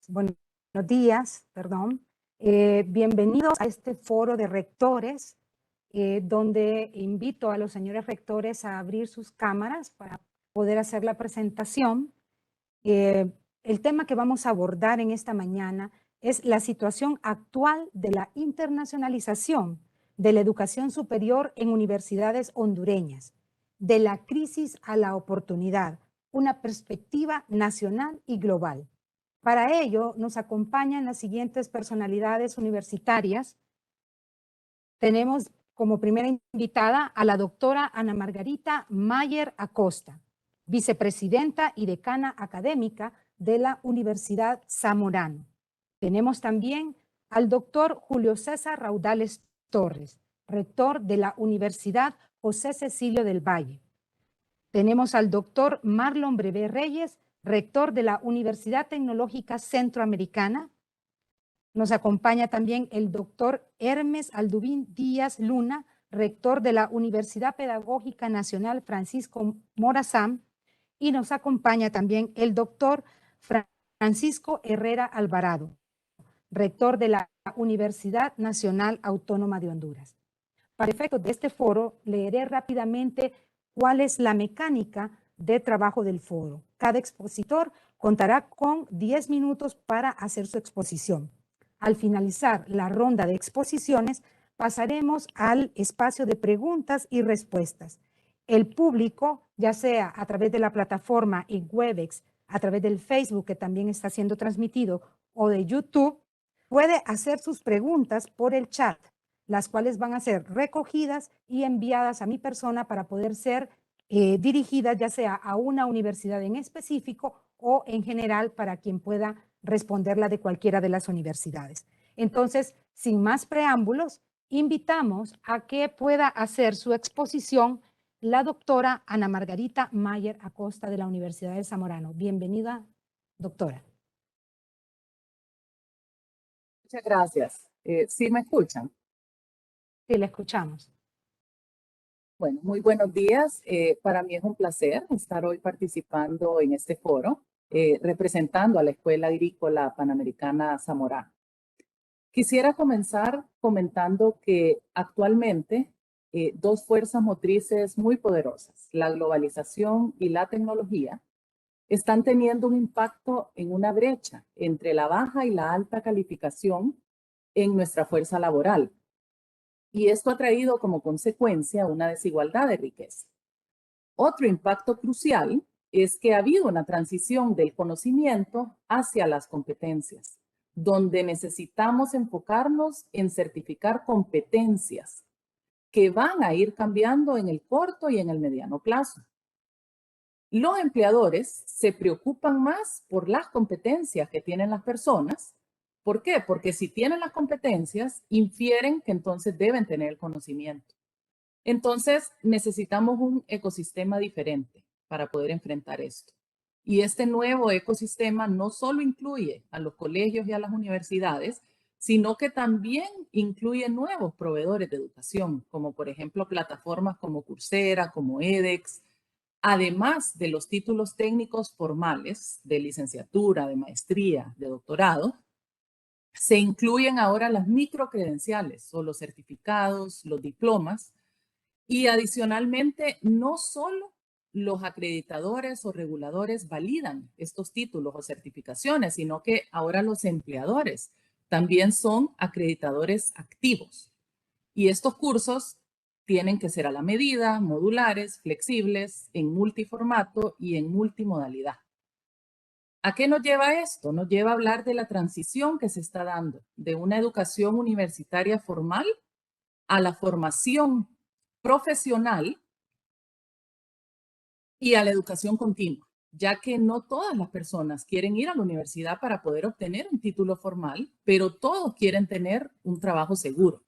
buenos días, perdón. Bienvenidos a este foro de rectores, donde invito a los señores rectores a abrir sus cámaras para poder hacer la presentación. El tema que vamos a abordar en esta mañana es la situación actual de la internacionalización de la educación superior en universidades hondureñas, de la crisis a la oportunidad, una perspectiva nacional y global. Para ello nos acompañan las siguientes personalidades universitarias. Tenemos como primera invitada a la doctora Ana Margarita Mayer Acosta, vicepresidenta y decana académica de la Universidad Zamorano. Tenemos también al doctor Julio César Raudales Torres, rector de la Universidad José Cecilio del Valle. Tenemos al doctor Marlon Brevé Reyes, rector de la Universidad Tecnológica Centroamericana. Nos acompaña también el doctor Hermes Alduvín Díaz Luna, rector de la Universidad Pedagógica Nacional Francisco Morazán. Y nos acompaña también el doctor Francisco Herrera Alvarado, rector de la Universidad Nacional Autónoma de Honduras. Para efectos de este foro, leeré rápidamente cuál es la mecánica de trabajo del foro. Cada expositor contará con 10 minutos para hacer su exposición. Al finalizar la ronda de exposiciones, pasaremos al espacio de preguntas y respuestas. El público, ya sea a través de la plataforma en Webex, a través del Facebook, que también está siendo transmitido, o de YouTube, puede hacer sus preguntas por el chat, las cuales van a ser recogidas y enviadas a mi persona para poder ser dirigidas ya sea a una universidad en específico o en general para quien pueda responderla de cualquiera de las universidades. Entonces, sin más preámbulos, invitamos a que pueda hacer su exposición la doctora Ana Margarita Mayer Acosta de la Universidad de Zamorano. Bienvenida, doctora. Muchas gracias. ¿Sí me escuchan? Sí, la escuchamos. Bueno, muy buenos días. Para mí es un placer estar hoy participando en este foro, representando a la Escuela Agrícola Panamericana Zamorano. Quisiera comenzar comentando que actualmente dos fuerzas motrices muy poderosas, la globalización y la tecnología, están teniendo un impacto en una brecha entre la baja y la alta calificación en nuestra fuerza laboral. Y esto ha traído como consecuencia una desigualdad de riqueza. Otro impacto crucial es que ha habido una transición del conocimiento hacia las competencias, donde necesitamos enfocarnos en certificar competencias que van a ir cambiando en el corto y en el mediano plazo. Los empleadores se preocupan más por las competencias que tienen las personas. ¿Por qué? Porque si tienen las competencias, infieren que entonces deben tener el conocimiento. Entonces, necesitamos un ecosistema diferente para poder enfrentar esto. Y este nuevo ecosistema no solo incluye a los colegios y a las universidades, sino que también incluye nuevos proveedores de educación, como por ejemplo plataformas como Coursera, como edX, además de los títulos técnicos formales de licenciatura, de maestría, de doctorado. Se incluyen ahora las microcredenciales o los certificados, los diplomas, y adicionalmente no solo los acreditadores o reguladores validan estos títulos o certificaciones, sino que ahora los empleadores también son acreditadores activos. Y estos cursos tienen que ser a la medida, modulares, flexibles, en multiformato y en multimodalidad. ¿A qué nos lleva esto? Nos lleva a hablar de la transición que se está dando de una educación universitaria formal a la formación profesional y a la educación continua, ya que no todas las personas quieren ir a la universidad para poder obtener un título formal, pero todos quieren tener un trabajo seguro.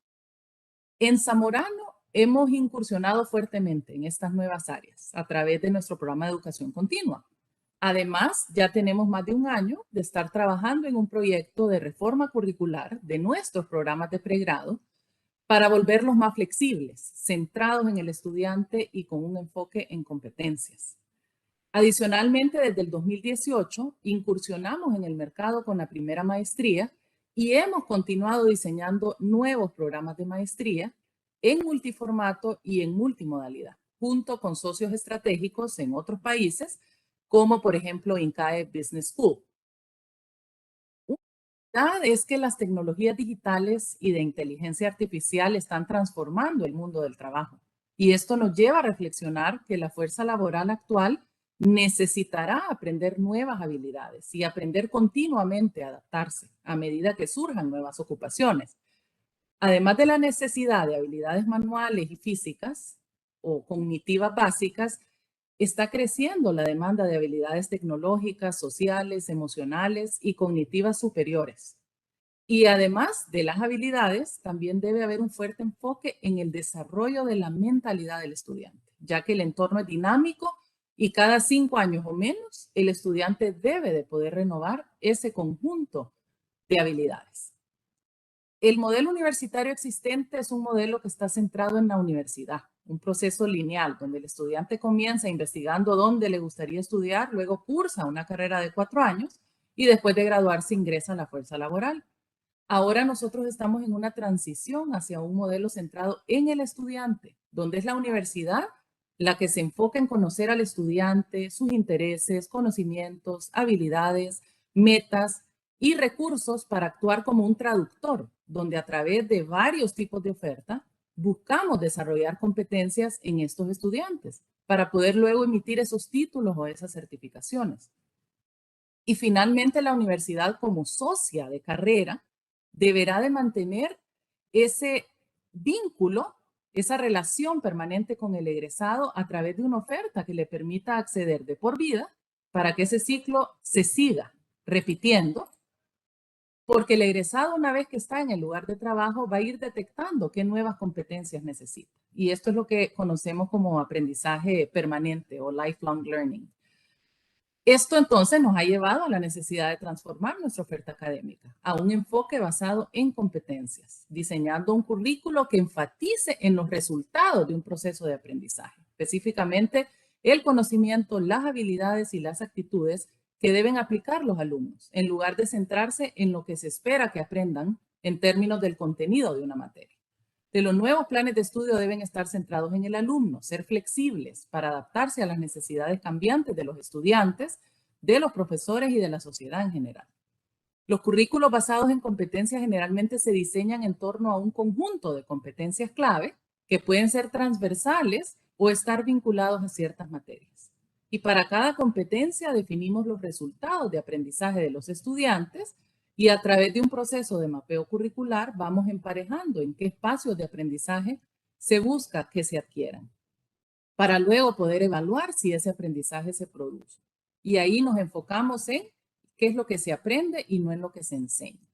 En Zamorano hemos incursionado fuertemente en estas nuevas áreas a través de nuestro programa de educación continua. Además, ya tenemos más de un año de estar trabajando en un proyecto de reforma curricular de nuestros programas de pregrado para volverlos más flexibles, centrados en el estudiante y con un enfoque en competencias. Adicionalmente, desde el 2018, incursionamos en el mercado con la primera maestría y hemos continuado diseñando nuevos programas de maestría en multiformato y en multimodalidad, junto con socios estratégicos en otros países, como por ejemplo INCAE Business School. La verdad es que las tecnologías digitales y de inteligencia artificial están transformando el mundo del trabajo. Y esto nos lleva a reflexionar que la fuerza laboral actual necesitará aprender nuevas habilidades y aprender continuamente a adaptarse a medida que surjan nuevas ocupaciones. Además de la necesidad de habilidades manuales y físicas o cognitivas básicas, está creciendo la demanda de habilidades tecnológicas, sociales, emocionales y cognitivas superiores. Y además de las habilidades, también debe haber un fuerte enfoque en el desarrollo de la mentalidad del estudiante, ya que el entorno es dinámico y cada 5 años o menos el estudiante debe de poder renovar ese conjunto de habilidades. El modelo universitario existente es un modelo que está centrado en la universidad, un proceso lineal donde el estudiante comienza investigando dónde le gustaría estudiar, luego cursa una carrera de 4 años y después de graduarse ingresa a la fuerza laboral. Ahora nosotros estamos en una transición hacia un modelo centrado en el estudiante, donde es la universidad la que se enfoca en conocer al estudiante, sus intereses, conocimientos, habilidades, metas y recursos para actuar como un traductor, donde a través de varios tipos de oferta buscamos desarrollar competencias en estos estudiantes para poder luego emitir esos títulos o esas certificaciones. Y finalmente la universidad como socia de carrera deberá de mantener ese vínculo, esa relación permanente con el egresado a través de una oferta que le permita acceder de por vida para que ese ciclo se siga repitiendo, porque el egresado una vez que está en el lugar de trabajo va a ir detectando qué nuevas competencias necesita. Y esto es lo que conocemos como aprendizaje permanente o lifelong learning. Esto entonces nos ha llevado a la necesidad de transformar nuestra oferta académica a un enfoque basado en competencias, diseñando un currículo que enfatice en los resultados de un proceso de aprendizaje, específicamente el conocimiento, las habilidades y las actitudes que deben aplicar los alumnos, en lugar de centrarse en lo que se espera que aprendan en términos del contenido de una materia. De los nuevos planes de estudio deben estar centrados en el alumno, ser flexibles para adaptarse a las necesidades cambiantes de los estudiantes, de los profesores y de la sociedad en general. Los currículos basados en competencias generalmente se diseñan en torno a un conjunto de competencias clave que pueden ser transversales o estar vinculados a ciertas materias. Y para cada competencia definimos los resultados de aprendizaje de los estudiantes y a través de un proceso de mapeo curricular vamos emparejando en qué espacios de aprendizaje se busca que se adquieran, para luego poder evaluar si ese aprendizaje se produce. Y ahí nos enfocamos en qué es lo que se aprende y no en lo que se enseña.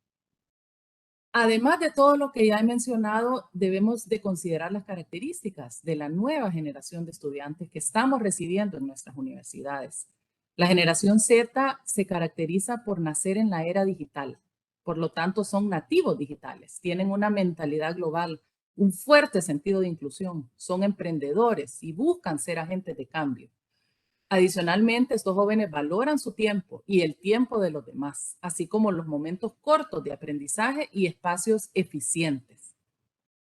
Además de todo lo que ya he mencionado, debemos de considerar las características de la nueva generación de estudiantes que estamos recibiendo en nuestras universidades. La generación Z se caracteriza por nacer en la era digital, por lo tanto son nativos digitales, tienen una mentalidad global, un fuerte sentido de inclusión, son emprendedores y buscan ser agentes de cambio. Adicionalmente, estos jóvenes valoran su tiempo y el tiempo de los demás, así como los momentos cortos de aprendizaje y espacios eficientes.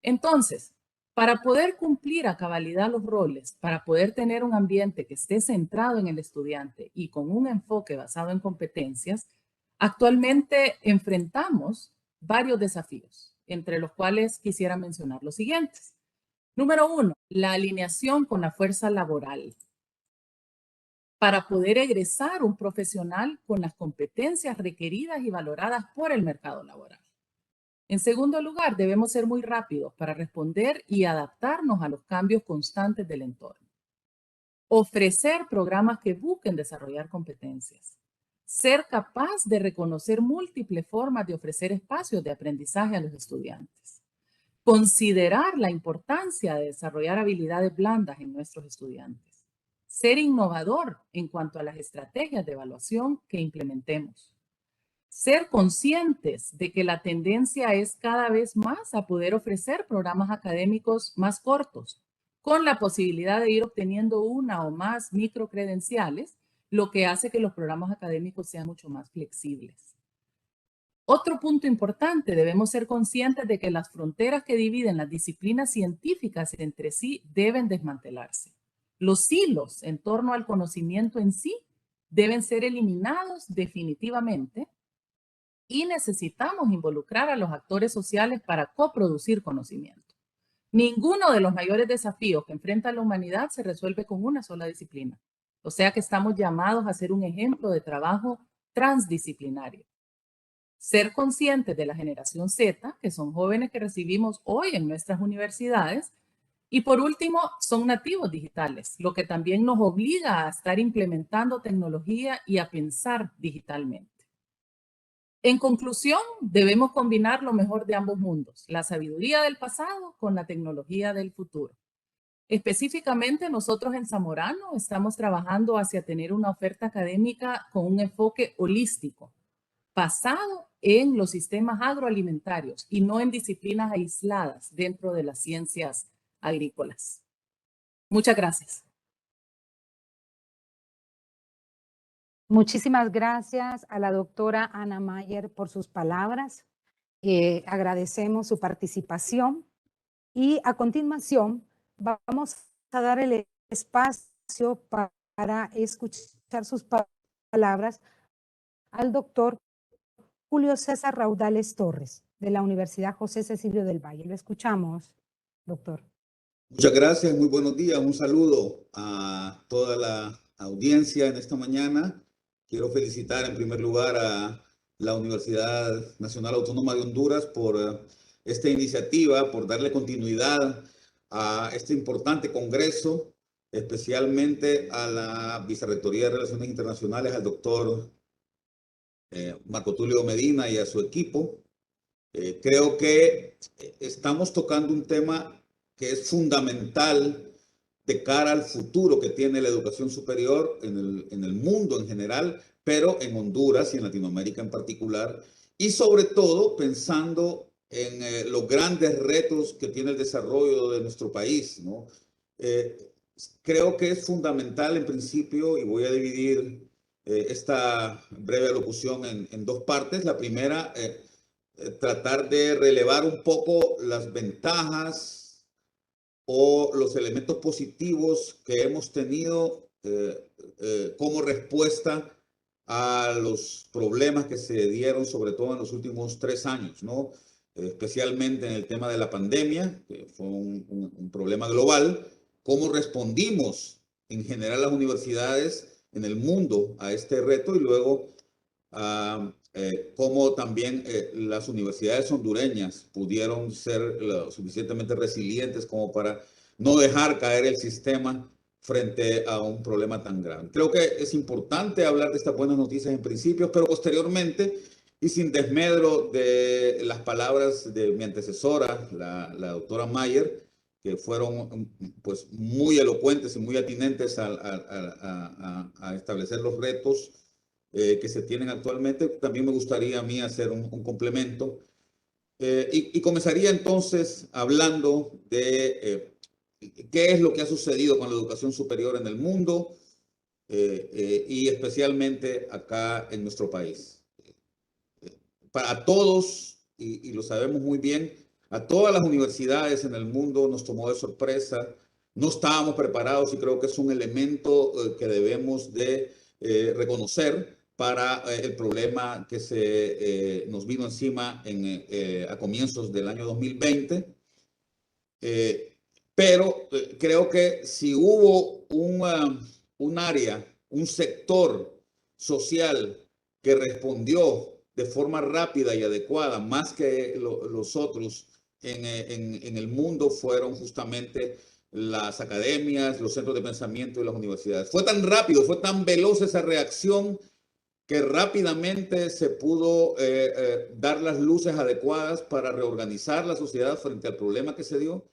Entonces, para poder cumplir a cabalidad los roles, para poder tener un ambiente que esté centrado en el estudiante y con un enfoque basado en competencias, actualmente enfrentamos varios desafíos, entre los cuales quisiera mencionar los siguientes. Número 1, la alineación con la fuerza laboral, para poder egresar un profesional con las competencias requeridas y valoradas por el mercado laboral. En segundo lugar, debemos ser muy rápidos para responder y adaptarnos a los cambios constantes del entorno. Ofrecer programas que busquen desarrollar competencias. Ser capaz de reconocer múltiples formas de ofrecer espacios de aprendizaje a los estudiantes. Considerar la importancia de desarrollar habilidades blandas en nuestros estudiantes. Ser innovador en cuanto a las estrategias de evaluación que implementemos. Ser conscientes de que la tendencia es cada vez más a poder ofrecer programas académicos más cortos, con la posibilidad de ir obteniendo una o más microcredenciales, lo que hace que los programas académicos sean mucho más flexibles. Otro punto importante, debemos ser conscientes de que las fronteras que dividen las disciplinas científicas entre sí deben desmantelarse. Los silos en torno al conocimiento en sí deben ser eliminados definitivamente y necesitamos involucrar a los actores sociales para coproducir conocimiento. Ninguno de los mayores desafíos que enfrenta la humanidad se resuelve con una sola disciplina. O sea que estamos llamados a ser un ejemplo de trabajo transdisciplinario. Ser conscientes de la generación Z, que son jóvenes que recibimos hoy en nuestras universidades, y por último, son nativos digitales, lo que también nos obliga a estar implementando tecnología y a pensar digitalmente. En conclusión, debemos combinar lo mejor de ambos mundos, la sabiduría del pasado con la tecnología del futuro. Específicamente, nosotros en Zamorano estamos trabajando hacia tener una oferta académica con un enfoque holístico, basado en los sistemas agroalimentarios y no en disciplinas aisladas dentro de las ciencias agrícolas. Muchas gracias. Muchísimas gracias a la doctora Ana Mayer por sus palabras. Agradecemos su participación y a continuación vamos a dar el espacio para escuchar sus palabras al doctor Julio César Raudales Torres, de la Universidad José Cecilio del Valle. Lo escuchamos, doctor. Muchas gracias, muy buenos días. Un saludo a toda la audiencia en esta mañana. Quiero felicitar en primer lugar a la Universidad Nacional Autónoma de Honduras por esta iniciativa, por darle continuidad a este importante congreso, especialmente a la Vicerrectoría de Relaciones Internacionales, al doctor Marco Tulio Medina y a su equipo. Creo que estamos tocando un tema que es fundamental de cara al futuro que tiene la educación superior en el mundo en general, pero en Honduras y en Latinoamérica en particular, y sobre todo pensando en los grandes retos que tiene el desarrollo de nuestro país, ¿no? Creo que es fundamental en principio, y voy a dividir esta breve alocución en dos partes. La primera, tratar de relevar un poco las ventajas o los elementos positivos que hemos tenido como respuesta a los problemas que se dieron, sobre todo en los últimos 3 años, ¿no? Especialmente en el tema de la pandemia, que fue un problema global. ¿Cómo respondimos en general las universidades en el mundo a este reto? Y luego cómo también las universidades hondureñas pudieron ser lo suficientemente resilientes como para no dejar caer el sistema frente a un problema tan grave. Creo que es importante hablar de estas buenas noticias en principio, pero posteriormente, y sin desmedro de las palabras de mi antecesora, la doctora Mayer, que fueron pues muy elocuentes y muy atinentes a establecer los retos que se tienen actualmente, también me gustaría a mí hacer un complemento. Y comenzaría entonces hablando de qué es lo que ha sucedido con la educación superior en el mundo y especialmente acá en nuestro país. Para todos, y lo sabemos muy bien, a todas las universidades en el mundo nos tomó de sorpresa, no estábamos preparados y creo que es un elemento que debemos de reconocer para el problema que nos vino encima a comienzos del año 2020. Pero creo que si hubo un área, un sector social que respondió de forma rápida y adecuada, más que los otros en el mundo, fueron justamente las academias, los centros de pensamiento y las universidades. Fue tan rápido, fue tan veloz esa reacción que rápidamente se pudo dar las luces adecuadas para reorganizar la sociedad frente al problema que se dio.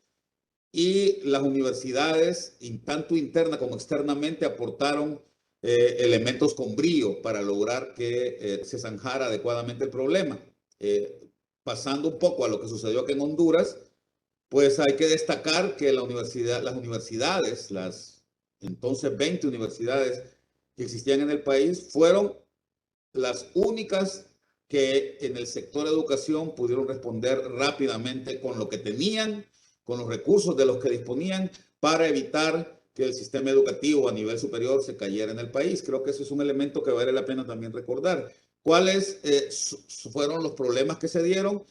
Y las universidades, tanto interna como externamente, aportaron elementos con brío para lograr que se zanjara adecuadamente el problema. Pasando un poco a lo que sucedió aquí en Honduras, pues hay que destacar que las universidades, las entonces 20 universidades que existían en el país, fueron las únicas que en el sector de educación pudieron responder rápidamente con lo que tenían, con los recursos de los que disponían, para evitar que el sistema educativo a nivel superior se cayera en el país. Creo que eso es un elemento que vale la pena también recordar. ¿Cuáles fueron los problemas que se dieron?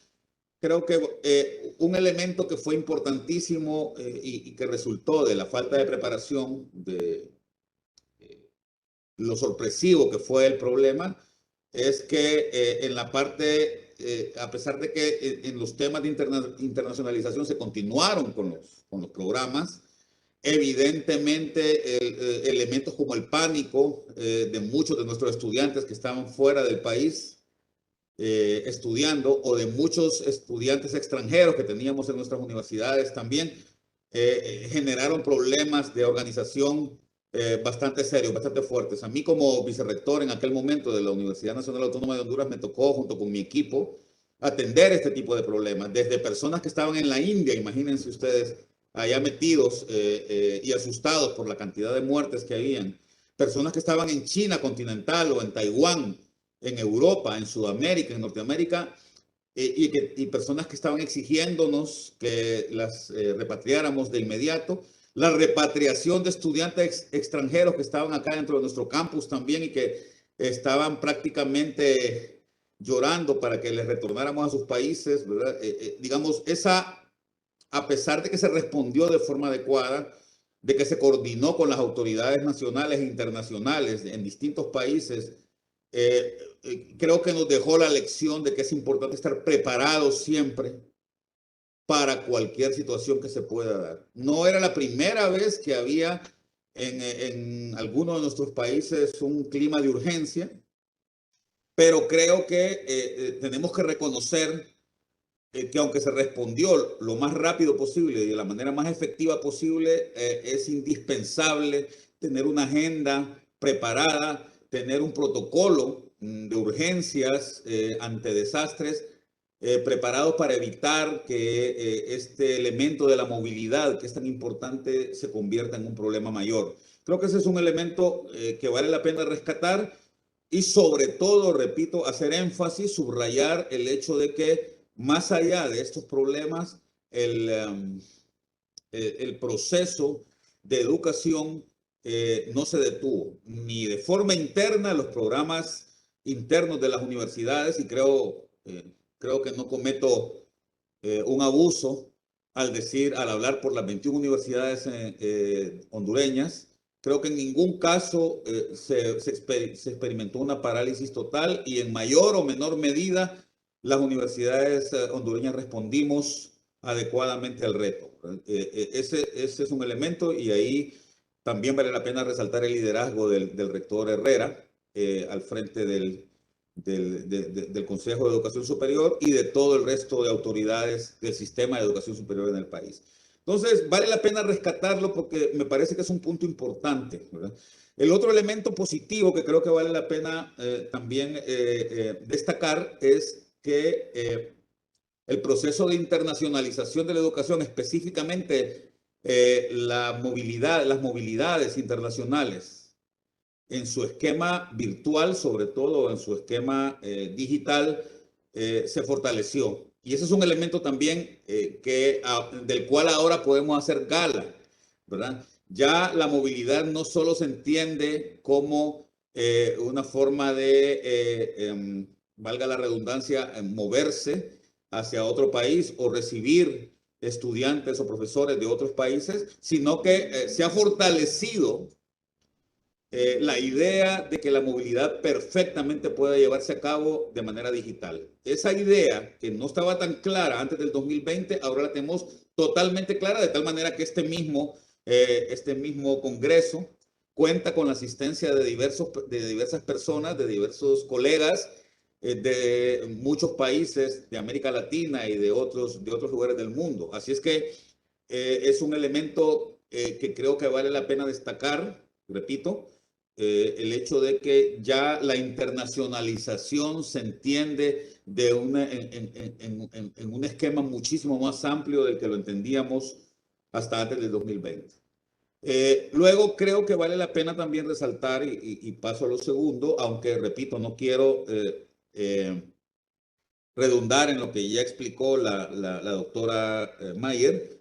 Creo que un elemento que fue importantísimo y que resultó de la falta de preparación, de lo sorpresivo que fue el problema, es que en la parte, a pesar de que en los temas de internacionalización se continuaron con los programas, evidentemente elementos como el pánico de muchos de nuestros estudiantes que estaban fuera del país estudiando, o de muchos estudiantes extranjeros que teníamos en nuestras universidades también, generaron problemas de organización bastante serios, bastante fuertes. A mí como vicerrector en aquel momento de la Universidad Nacional Autónoma de Honduras me tocó, junto con mi equipo, atender este tipo de problemas, desde personas que estaban en la India, imagínense ustedes, allá metidos y asustados por la cantidad de muertes que habían, personas que estaban en China continental o en Taiwán, en Europa, en Sudamérica, en Norteamérica, y personas que estaban exigiéndonos que las repatriáramos de inmediato. La repatriación de estudiantes extranjeros que estaban acá dentro de nuestro campus también y que estaban prácticamente llorando para que les retornáramos a sus países, ¿verdad? Digamos, a pesar de que se respondió de forma adecuada, de que se coordinó con las autoridades nacionales e internacionales en distintos países, creo que nos dejó la lección de que es importante estar preparados siempre para cualquier situación que se pueda dar. No era la primera vez que había en algunos de nuestros países un clima de urgencia, pero creo que tenemos que reconocer que aunque se respondió lo más rápido posible y de la manera más efectiva posible, es indispensable tener una agenda preparada, tener un protocolo de urgencias ante desastres preparados para evitar que este elemento de la movilidad, que es tan importante, se convierta en un problema mayor. Creo que ese es un elemento que vale la pena rescatar y sobre todo, repito, hacer énfasis, subrayar el hecho de que más allá de estos problemas, el proceso de educación no se detuvo, ni de forma interna, los programas internos de las universidades, y creo que no cometo un abuso al hablar por las 21 universidades hondureñas. Creo que en ningún caso se experimentó una parálisis total, y en mayor o menor medida las universidades hondureñas respondimos adecuadamente al reto. Ese es un elemento, y ahí también vale la pena resaltar el liderazgo del rector Herrera al frente del Consejo de Educación Superior y de todo el resto de autoridades del sistema de educación superior en el país. Entonces, vale la pena rescatarlo porque me parece que es un punto importante, ¿verdad? El otro elemento positivo que creo que vale la pena también destacar es que el proceso de internacionalización de la educación, específicamente las movilidades internacionales, en su esquema virtual, sobre todo en su esquema digital, se fortaleció. Y ese es un elemento también del cual ahora podemos hacer gala, ¿verdad? Ya la movilidad no solo se entiende como una forma de, valga la redundancia, moverse hacia otro país o recibir estudiantes o profesores de otros países, sino que se ha fortalecido la idea de que la movilidad perfectamente puede llevarse a cabo de manera digital. Esa idea que no estaba tan clara antes del 2020, ahora la tenemos totalmente clara, de tal manera que este mismo Congreso cuenta con la asistencia de diversas personas, de diversos colegas de muchos países de América Latina y de otros lugares del mundo. Así es que es un elemento que creo que vale la pena destacar, repito, el hecho de que ya la internacionalización se entiende en un esquema muchísimo más amplio del que lo entendíamos hasta antes del 2020. Luego creo que vale la pena también resaltar, y paso a lo segundo, aunque repito, no quiero redundar en lo que ya explicó la doctora Mayer.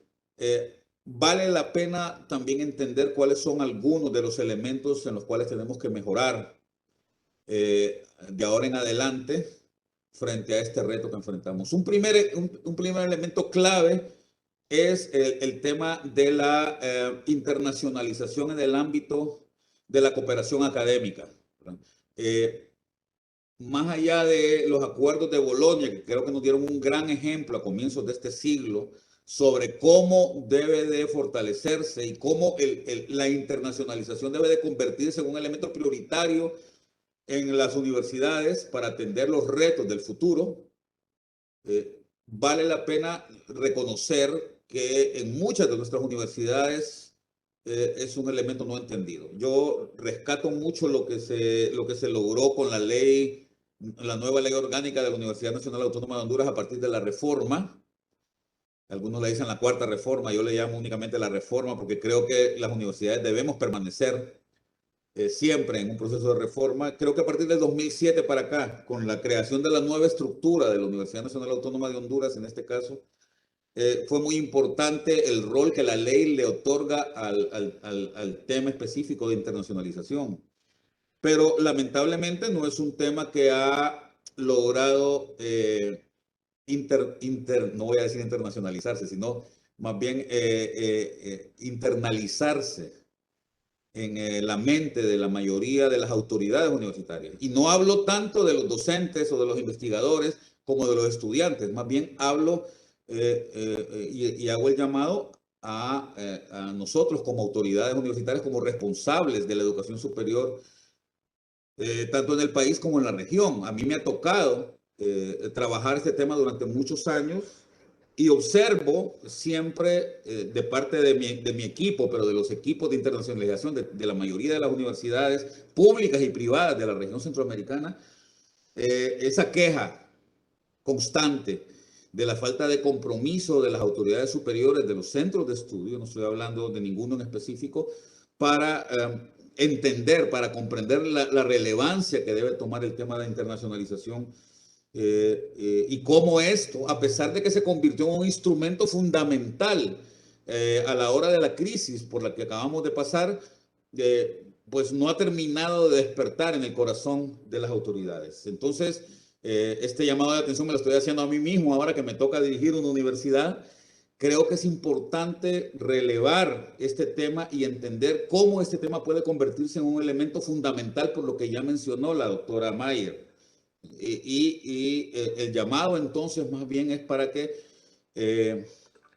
Vale la pena también entender cuáles son algunos de los elementos en los cuales tenemos que mejorar de ahora en adelante frente a este reto que enfrentamos. Un primer elemento clave es el tema de la internacionalización en el ámbito de la cooperación académica. Más allá de los acuerdos de Bolonia, que creo que nos dieron un gran ejemplo a comienzos de este siglo, sobre cómo debe de fortalecerse y cómo la internacionalización debe de convertirse en un elemento prioritario en las universidades para atender los retos del futuro. Vale la pena reconocer que en muchas de nuestras universidades es un elemento no entendido. Yo rescato mucho lo que se logró con la nueva ley orgánica de la Universidad Nacional Autónoma de Honduras a partir de la reforma. Algunos le dicen la cuarta reforma, yo le llamo únicamente la reforma porque creo que las universidades debemos permanecer siempre en un proceso de reforma. Creo que a partir del 2007 para acá, con la creación de la nueva estructura de la Universidad Nacional Autónoma de Honduras, en este caso, fue muy importante el rol que la ley le otorga al tema específico de internacionalización. Pero lamentablemente no es un tema que ha logrado no voy a decir internacionalizarse, sino más bien internalizarse en la mente de la mayoría de las autoridades universitarias. Y no hablo tanto de los docentes o de los investigadores como de los estudiantes, más bien hablo y hago el llamado a nosotros como autoridades universitarias, como responsables de la educación superior, tanto en el país como en la región. A mí me ha tocado trabajar este tema durante muchos años y observo siempre de parte de mi equipo, pero de los equipos de internacionalización de la mayoría de las universidades públicas y privadas de la región centroamericana, esa queja constante de la falta de compromiso de las autoridades superiores, de los centros de estudio, no estoy hablando de ninguno en específico, para entender, para comprender la relevancia que debe tomar el tema de internacionalización y cómo esto, a pesar de que se convirtió en un instrumento fundamental a la hora de la crisis por la que acabamos de pasar, pues no ha terminado de despertar en el corazón de las autoridades. Entonces, este llamado de atención me lo estoy haciendo a mí mismo ahora que me toca dirigir una universidad. Creo que es importante relevar este tema y entender cómo este tema puede convertirse en un elemento fundamental por lo que ya mencionó la doctora Mayer. El llamado entonces más bien es para que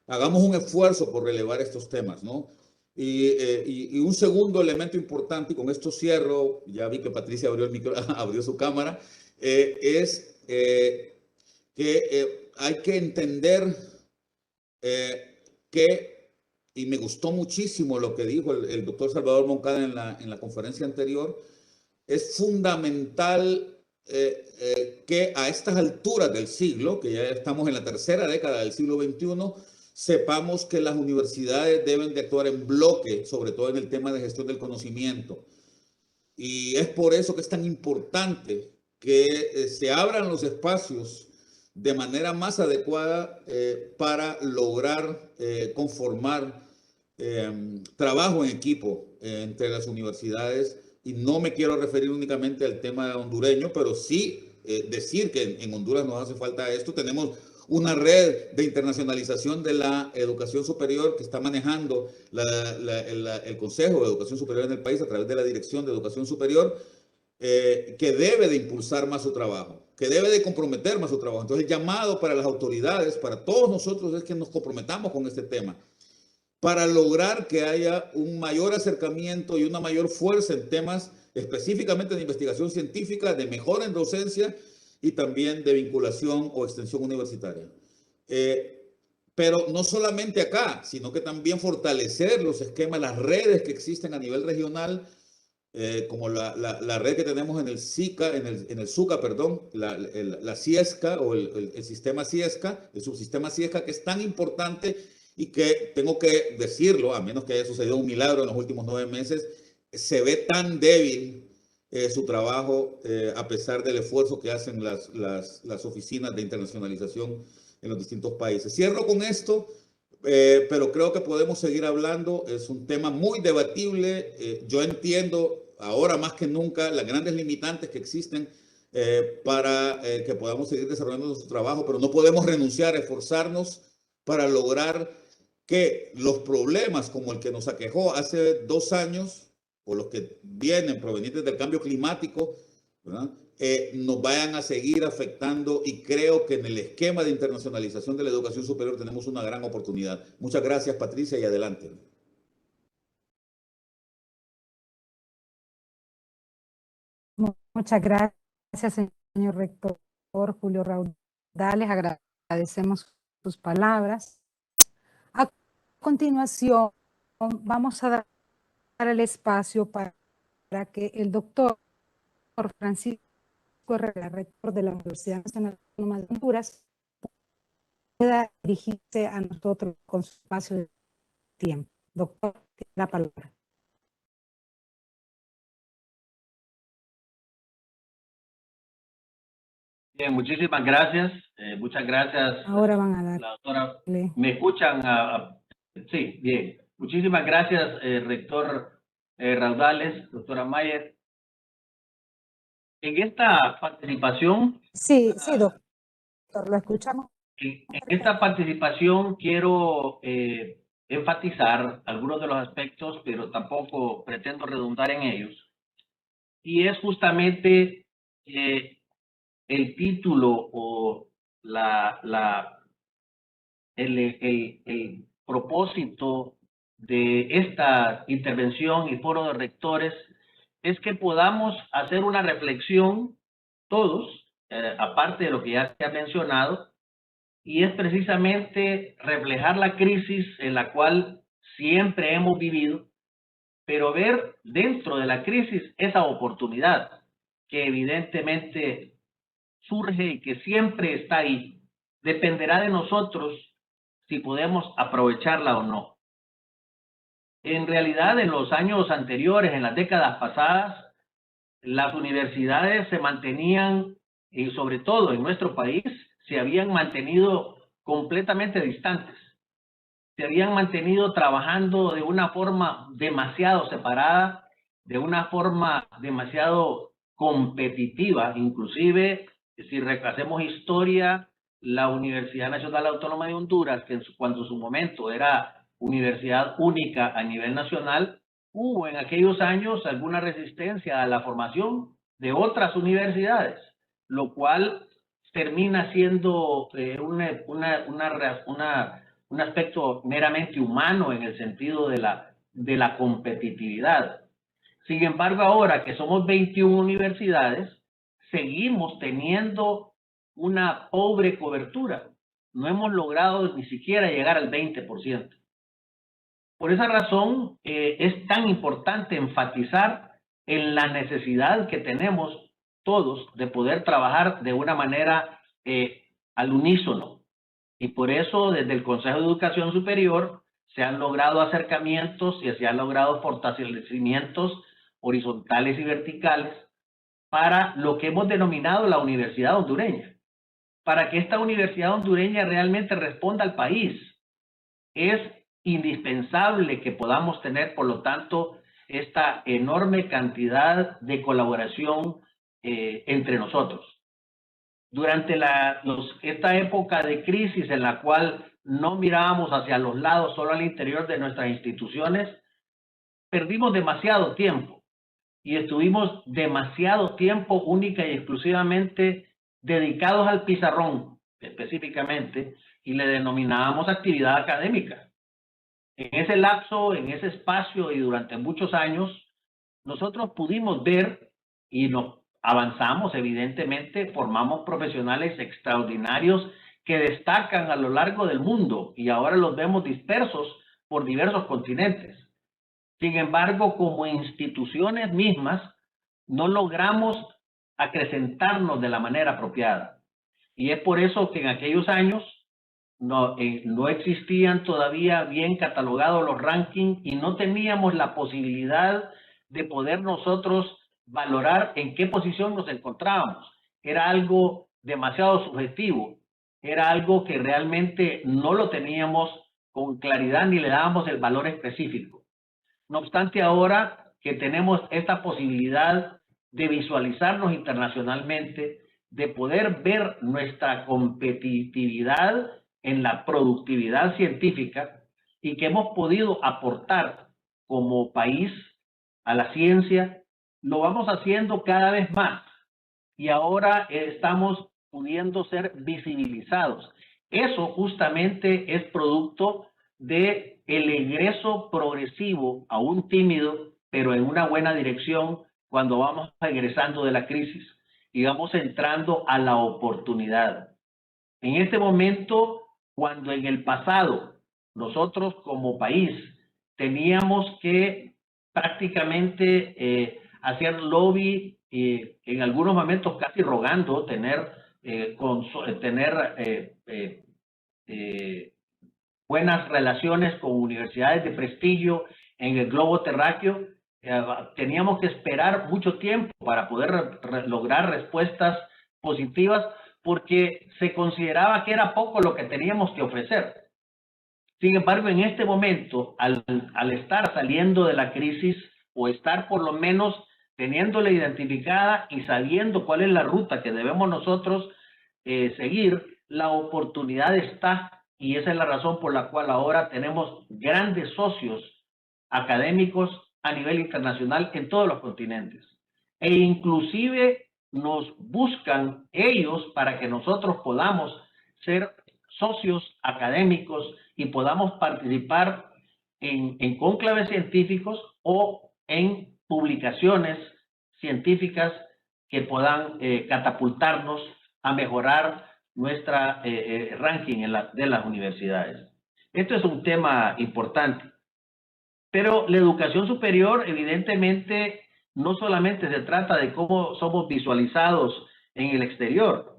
hagamos un esfuerzo por relevar estos temas, ¿no? Y un segundo elemento importante, y con esto cierro, ya vi que Patricia abrió el micro, abrió su cámara, es que hay que entender que, y me gustó muchísimo lo que dijo el doctor Salvador Moncada en la conferencia anterior, es fundamental que a estas alturas del siglo, que ya estamos en la tercera década del siglo XXI, sepamos que las universidades deben de actuar en bloque, sobre todo en el tema de gestión del conocimiento. Y es por eso que es tan importante que se abran los espacios de manera más adecuada para lograr conformar trabajo en equipo entre las universidades. Y no me quiero referir únicamente al tema hondureño, pero sí decir que en Honduras nos hace falta esto. Tenemos una red de internacionalización de la educación superior que está manejando el Consejo de Educación Superior en el país a través de la Dirección de Educación Superior, que debe de impulsar más su trabajo, que debe de comprometer más su trabajo. Entonces el llamado para las autoridades, para todos nosotros, es que nos comprometamos con este tema para lograr que haya un mayor acercamiento y una mayor fuerza en temas específicamente de investigación científica, de mejora en docencia y también de vinculación o extensión universitaria. Pero no solamente acá, sino que también fortalecer los esquemas, las redes que existen a nivel regional como la red que tenemos en el SICA, en el SUCA, perdón, la CIESCA o el sistema CIESCA, el subsistema CIESCA, que es tan importante y que tengo que decirlo, a menos que haya sucedido un milagro en los últimos 9 meses, se ve tan débil su trabajo a pesar del esfuerzo que hacen las oficinas de internacionalización en los distintos países. Cierro con esto. Pero creo que podemos seguir hablando. Es un tema muy debatible. Yo entiendo ahora más que nunca las grandes limitantes que existen para que podamos seguir desarrollando nuestro trabajo, pero no podemos renunciar a esforzarnos para lograr que los problemas como el que nos aquejó hace 2 años, o los que vienen provenientes del cambio climático, ¿verdad? Nos vayan a seguir afectando, y creo que en el esquema de internacionalización de la educación superior tenemos una gran oportunidad. Muchas gracias, Patricia, y adelante. Muchas gracias, señor rector Julio Raudales. Agradecemos sus palabras. A continuación, vamos a dar el espacio para que el doctor Francisco Herrera, rector de la Universidad Nacional Autónoma de Honduras, pueda dirigirse a nosotros con su espacio de tiempo. Doctor, tiene la palabra. Bien, muchísimas gracias. Muchas gracias. Ahora van a dar. La doctora. ¿Me escuchan? Sí, bien. Muchísimas gracias, rector Raudales, doctora Mayer. En esta participación... Sí, doctor, lo escuchamos. En esta participación quiero enfatizar algunos de los aspectos, pero tampoco pretendo redundar en ellos. Y es justamente el título o el propósito de esta intervención y foro de rectores es que podamos hacer una reflexión todos, aparte de lo que ya se ha mencionado, y es precisamente reflejar la crisis en la cual siempre hemos vivido, pero ver dentro de la crisis esa oportunidad que evidentemente surge y que siempre está ahí. Dependerá de nosotros si podemos aprovecharla o no. En realidad, en los años anteriores, en las décadas pasadas, las universidades se mantenían, y sobre todo en nuestro país, se habían mantenido completamente distantes. Se habían mantenido trabajando de una forma demasiado separada, de una forma demasiado competitiva. Inclusive, si hacemos historia, la Universidad Nacional Autónoma de Honduras, que cuando en su momento era universidad única a nivel nacional, hubo en aquellos años alguna resistencia a la formación de otras universidades, lo cual termina siendo un aspecto meramente humano en el sentido de la competitividad. Sin embargo, ahora que somos 21 universidades, seguimos teniendo una pobre cobertura. No hemos logrado ni siquiera llegar al 20%. Por esa razón, es tan importante enfatizar en la necesidad que tenemos todos de poder trabajar de una manera al unísono. Y por eso, desde el Consejo de Educación Superior, se han logrado acercamientos y se han logrado fortalecimientos horizontales y verticales para lo que hemos denominado la Universidad Hondureña. Para que esta Universidad Hondureña realmente responda al país, es indispensable que podamos tener, por lo tanto, esta enorme cantidad de colaboración entre nosotros. Durante esta época de crisis en la cual no mirábamos hacia los lados, solo al interior de nuestras instituciones, perdimos demasiado tiempo y estuvimos demasiado tiempo única y exclusivamente dedicados al pizarrón, específicamente, y le denominábamos actividad académica. En ese lapso, en ese espacio y durante muchos años, nosotros pudimos ver y nos avanzamos, evidentemente, formamos profesionales extraordinarios que destacan a lo largo del mundo y ahora los vemos dispersos por diversos continentes. Sin embargo, como instituciones mismas, no logramos acrecentarnos de la manera apropiada. Y es por eso que en aquellos años no existían todavía bien catalogados los rankings y no teníamos la posibilidad de poder nosotros valorar en qué posición nos encontrábamos. Era algo demasiado subjetivo, era algo que realmente no lo teníamos con claridad ni le dábamos el valor específico. No obstante, ahora que tenemos esta posibilidad de visualizarnos internacionalmente, de poder ver nuestra competitividad en la productividad científica y que hemos podido aportar como país a la ciencia, lo vamos haciendo cada vez más y ahora estamos pudiendo ser visibilizados. Eso justamente es producto de el egreso progresivo, aún tímido, pero en una buena dirección cuando vamos egresando de la crisis y vamos entrando a la oportunidad. En este momento, cuando en el pasado nosotros como país teníamos que prácticamente hacer lobby, en algunos momentos casi rogando tener buenas relaciones con universidades de prestigio en el globo terráqueo, teníamos que esperar mucho tiempo para poder lograr respuestas positivas porque se consideraba que era poco lo que teníamos que ofrecer. Sin embargo, en este momento, al estar saliendo de la crisis o estar por lo menos teniéndola identificada y sabiendo cuál es la ruta que debemos nosotros seguir, la oportunidad está, y esa es la razón por la cual ahora tenemos grandes socios académicos a nivel internacional en todos los continentes. E inclusive nos buscan ellos para que nosotros podamos ser socios académicos y podamos participar en cónclaves científicos o en publicaciones científicas que puedan catapultarnos a mejorar nuestra ranking de las universidades. Esto es un tema importante. Pero la educación superior, evidentemente, no solamente se trata de cómo somos visualizados en el exterior,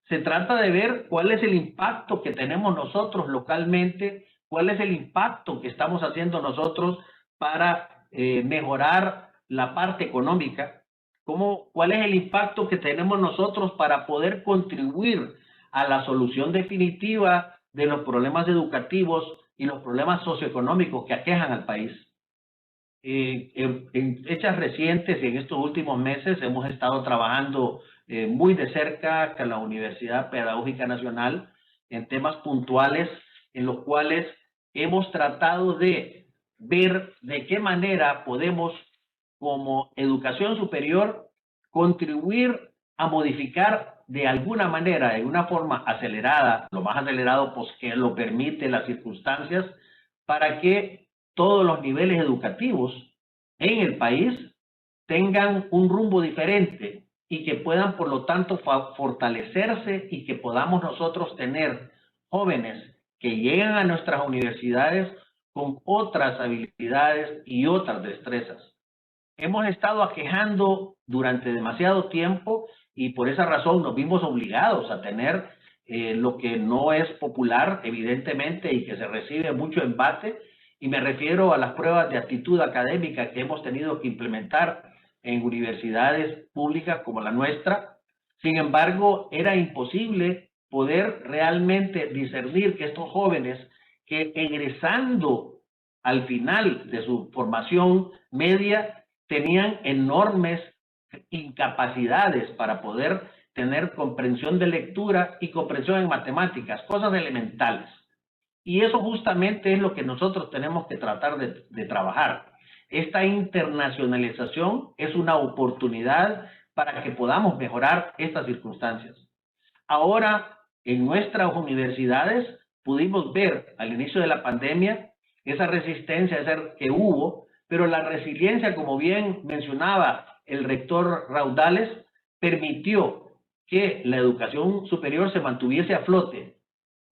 se trata de ver cuál es el impacto que tenemos nosotros localmente, cuál es el impacto que estamos haciendo nosotros para mejorar la parte económica, cuál es el impacto que tenemos nosotros para poder contribuir a la solución definitiva de los problemas educativos y los problemas socioeconómicos que aquejan al país. En fechas recientes y en estos últimos meses hemos estado trabajando muy de cerca con la Universidad Pedagógica Nacional en temas puntuales en los cuales hemos tratado de ver de qué manera podemos, como educación superior, contribuir a modificar de alguna manera, de una forma acelerada, lo más acelerado pues, que lo permite las circunstancias, para que todos los niveles educativos en el país tengan un rumbo diferente y que puedan, por lo tanto, fortalecerse y que podamos nosotros tener jóvenes que llegan a nuestras universidades con otras habilidades y otras destrezas. Hemos estado aquejando durante demasiado tiempo y por esa razón nos vimos obligados a tener lo que no es popular, evidentemente, y que se recibe mucho embate, y me refiero a las pruebas de aptitud académica que hemos tenido que implementar en universidades públicas como la nuestra. Sin embargo, era imposible poder realmente discernir que estos jóvenes que egresando al final de su formación media tenían enormes incapacidades para poder tener comprensión de lectura y comprensión en matemáticas, cosas elementales. Y eso justamente es lo que nosotros tenemos que tratar de trabajar. Esta internacionalización es una oportunidad para que podamos mejorar estas circunstancias. Ahora, en nuestras universidades, pudimos ver al inicio de la pandemia esa resistencia que hubo, pero la resiliencia, como bien mencionaba el rector Raudales, permitió que la educación superior se mantuviese a flote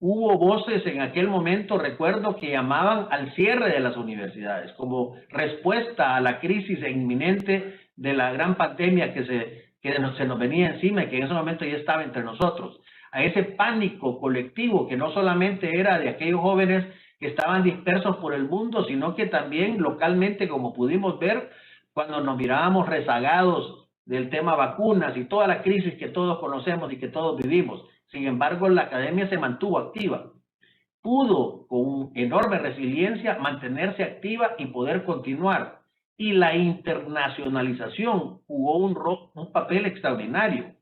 Hubo voces en aquel momento, recuerdo, que llamaban al cierre de las universidades como respuesta a la crisis inminente de la gran pandemia que se nos venía encima y que en ese momento ya estaba entre nosotros. A ese pánico colectivo que no solamente era de aquellos jóvenes que estaban dispersos por el mundo, sino que también localmente, como pudimos ver, cuando nos mirábamos rezagados del tema vacunas y toda la crisis que todos conocemos y que todos vivimos. Sin embargo, la academia se mantuvo activa. Pudo, con enorme resiliencia, mantenerse activa y poder continuar. Y la internacionalización jugó un papel extraordinario,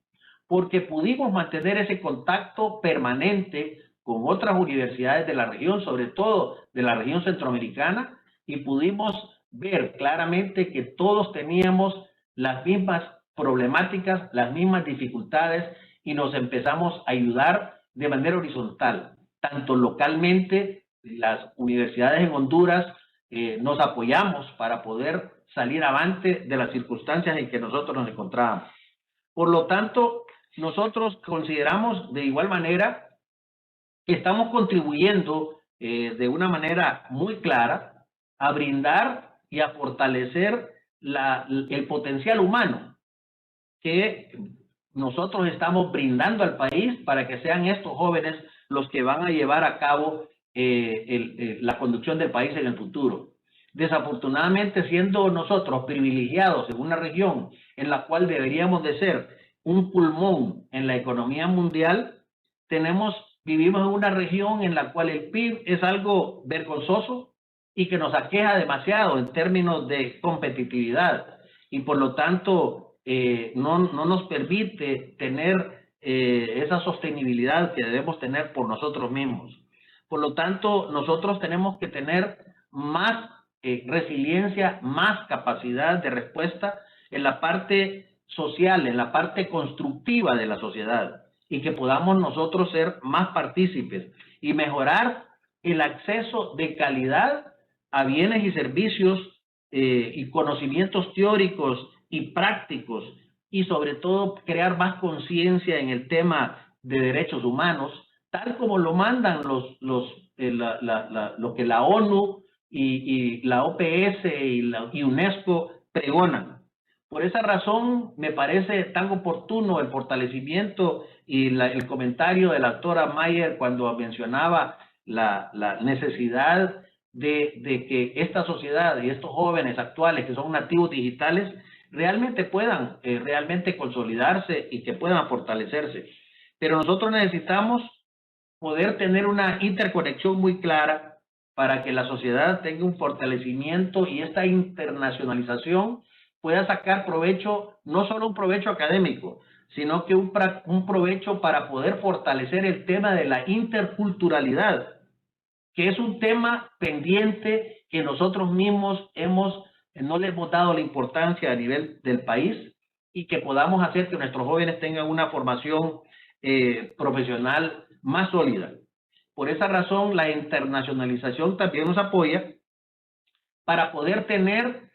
porque pudimos mantener ese contacto permanente con otras universidades de la región, sobre todo de la región centroamericana, y pudimos ver claramente que todos teníamos las mismas problemáticas, las mismas dificultades, y nos empezamos a ayudar de manera horizontal, tanto localmente, las universidades en Honduras nos apoyamos para poder salir avante de las circunstancias en que nosotros nos encontrábamos. Por lo tanto, nosotros consideramos de igual manera que estamos contribuyendo de una manera muy clara a brindar y a fortalecer el potencial humano que nosotros estamos brindando al país para que sean estos jóvenes los que van a llevar a cabo la conducción del país en el futuro. Desafortunadamente, siendo nosotros privilegiados en una región en la cual deberíamos de ser un pulmón en la economía mundial, vivimos en una región en la cual el PIB es algo vergonzoso y que nos aqueja demasiado en términos de competitividad, y por lo tanto no nos permite tener esa sostenibilidad que debemos tener por nosotros mismos. Por lo tanto, nosotros tenemos que tener más resiliencia, más capacidad de respuesta en la parte social, en la parte constructiva de la sociedad, y que podamos nosotros ser más partícipes y mejorar el acceso de calidad a bienes y servicios y conocimientos teóricos y prácticos, y sobre todo crear más conciencia en el tema de derechos humanos, tal como lo mandan lo que la ONU y la OPS y UNESCO pregonan. Por esa razón me parece tan oportuno el fortalecimiento y el comentario de la doctora Mayer cuando mencionaba la necesidad de que esta sociedad y estos jóvenes actuales que son nativos digitales realmente puedan realmente consolidarse y que puedan fortalecerse. Pero nosotros necesitamos poder tener una interconexión muy clara para que la sociedad tenga un fortalecimiento y esta internacionalización pueda sacar provecho, no solo un provecho académico, sino que un provecho para poder fortalecer el tema de la interculturalidad, que es un tema pendiente que nosotros mismos no le hemos dado la importancia a nivel del país, y que podamos hacer que nuestros jóvenes tengan una formación profesional más sólida. Por esa razón, la internacionalización también nos apoya para poder tener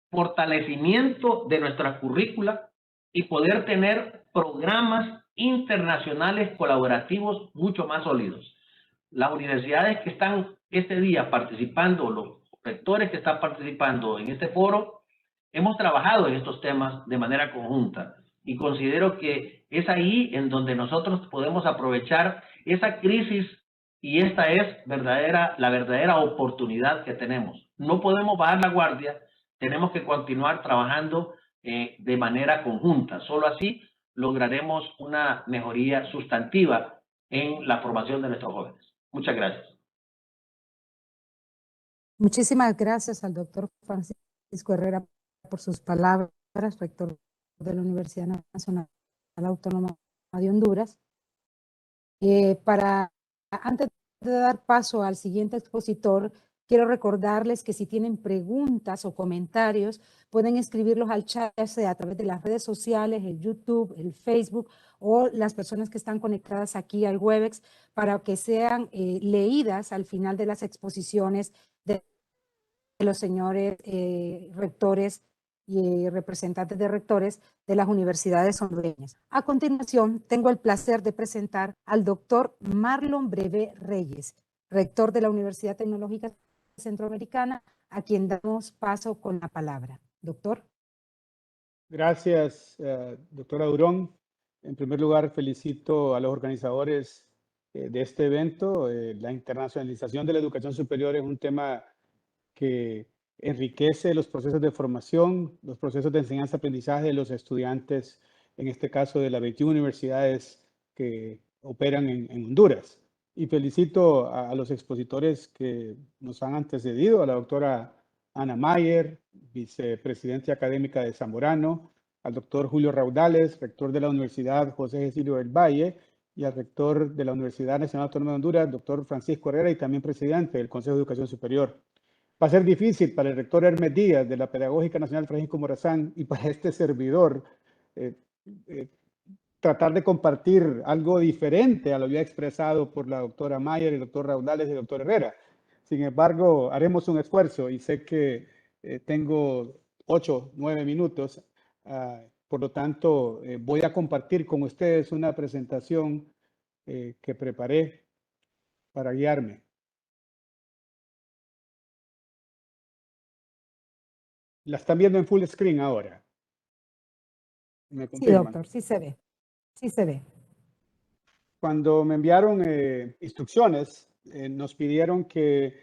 fortalecimiento de nuestra currícula y poder tener programas internacionales colaborativos mucho más sólidos. Las universidades que están este día participando, los rectores que están participando en este foro, hemos trabajado en estos temas de manera conjunta, y considero que es ahí en donde nosotros podemos aprovechar esa crisis, y esta es la verdadera oportunidad que tenemos. No podemos bajar la guardia, tenemos que continuar trabajando de manera conjunta. Solo así lograremos una mejoría sustantiva en la formación de nuestros jóvenes. Muchas gracias. Muchísimas gracias al doctor Francisco Herrera por sus palabras, rector de la Universidad Nacional Autónoma de Honduras. Antes de dar paso al siguiente expositor, quiero recordarles que si tienen preguntas o comentarios, pueden escribirlos al chat, a través de las redes sociales, el YouTube, el Facebook, o las personas que están conectadas aquí al Webex, para que sean leídas al final de las exposiciones de los señores rectores y representantes de rectores de las universidades hondureñas. A continuación, tengo el placer de presentar al doctor Marlon Brevé Reyes, rector de la Universidad Tecnológica Centroamericana, a quien damos paso con la palabra. Doctor. Gracias, doctora Durón. En primer lugar, felicito a los organizadores de este evento. La internacionalización de la educación superior es un tema que enriquece los procesos de formación, los procesos de enseñanza-aprendizaje de los estudiantes, en este caso de las 21 universidades que operan en Honduras. Y felicito a los expositores que nos han antecedido, a la doctora Ana Mayer, vicepresidenta académica de Zamorano, al doctor Julio Raudales, rector de la Universidad José Cecilio del Valle, y al rector de la Universidad Nacional Autónoma de Honduras, doctor Francisco Herrera, y también presidente del Consejo de Educación Superior. Va a ser difícil para el rector Hermes Díaz de la Pedagógica Nacional Francisco Morazán y para este servidor tratar de compartir algo diferente a lo ya expresado por la doctora Mayer, el doctor Raudales y el doctor Herrera. Sin embargo, haremos un esfuerzo y sé que tengo 8, 9 minutos. Por lo tanto, voy a compartir con ustedes una presentación que preparé para guiarme. ¿La están viendo en full screen ahora? ¿Me confirman? Sí, doctor, sí se ve. Sí se ve. Cuando me enviaron instrucciones, nos pidieron que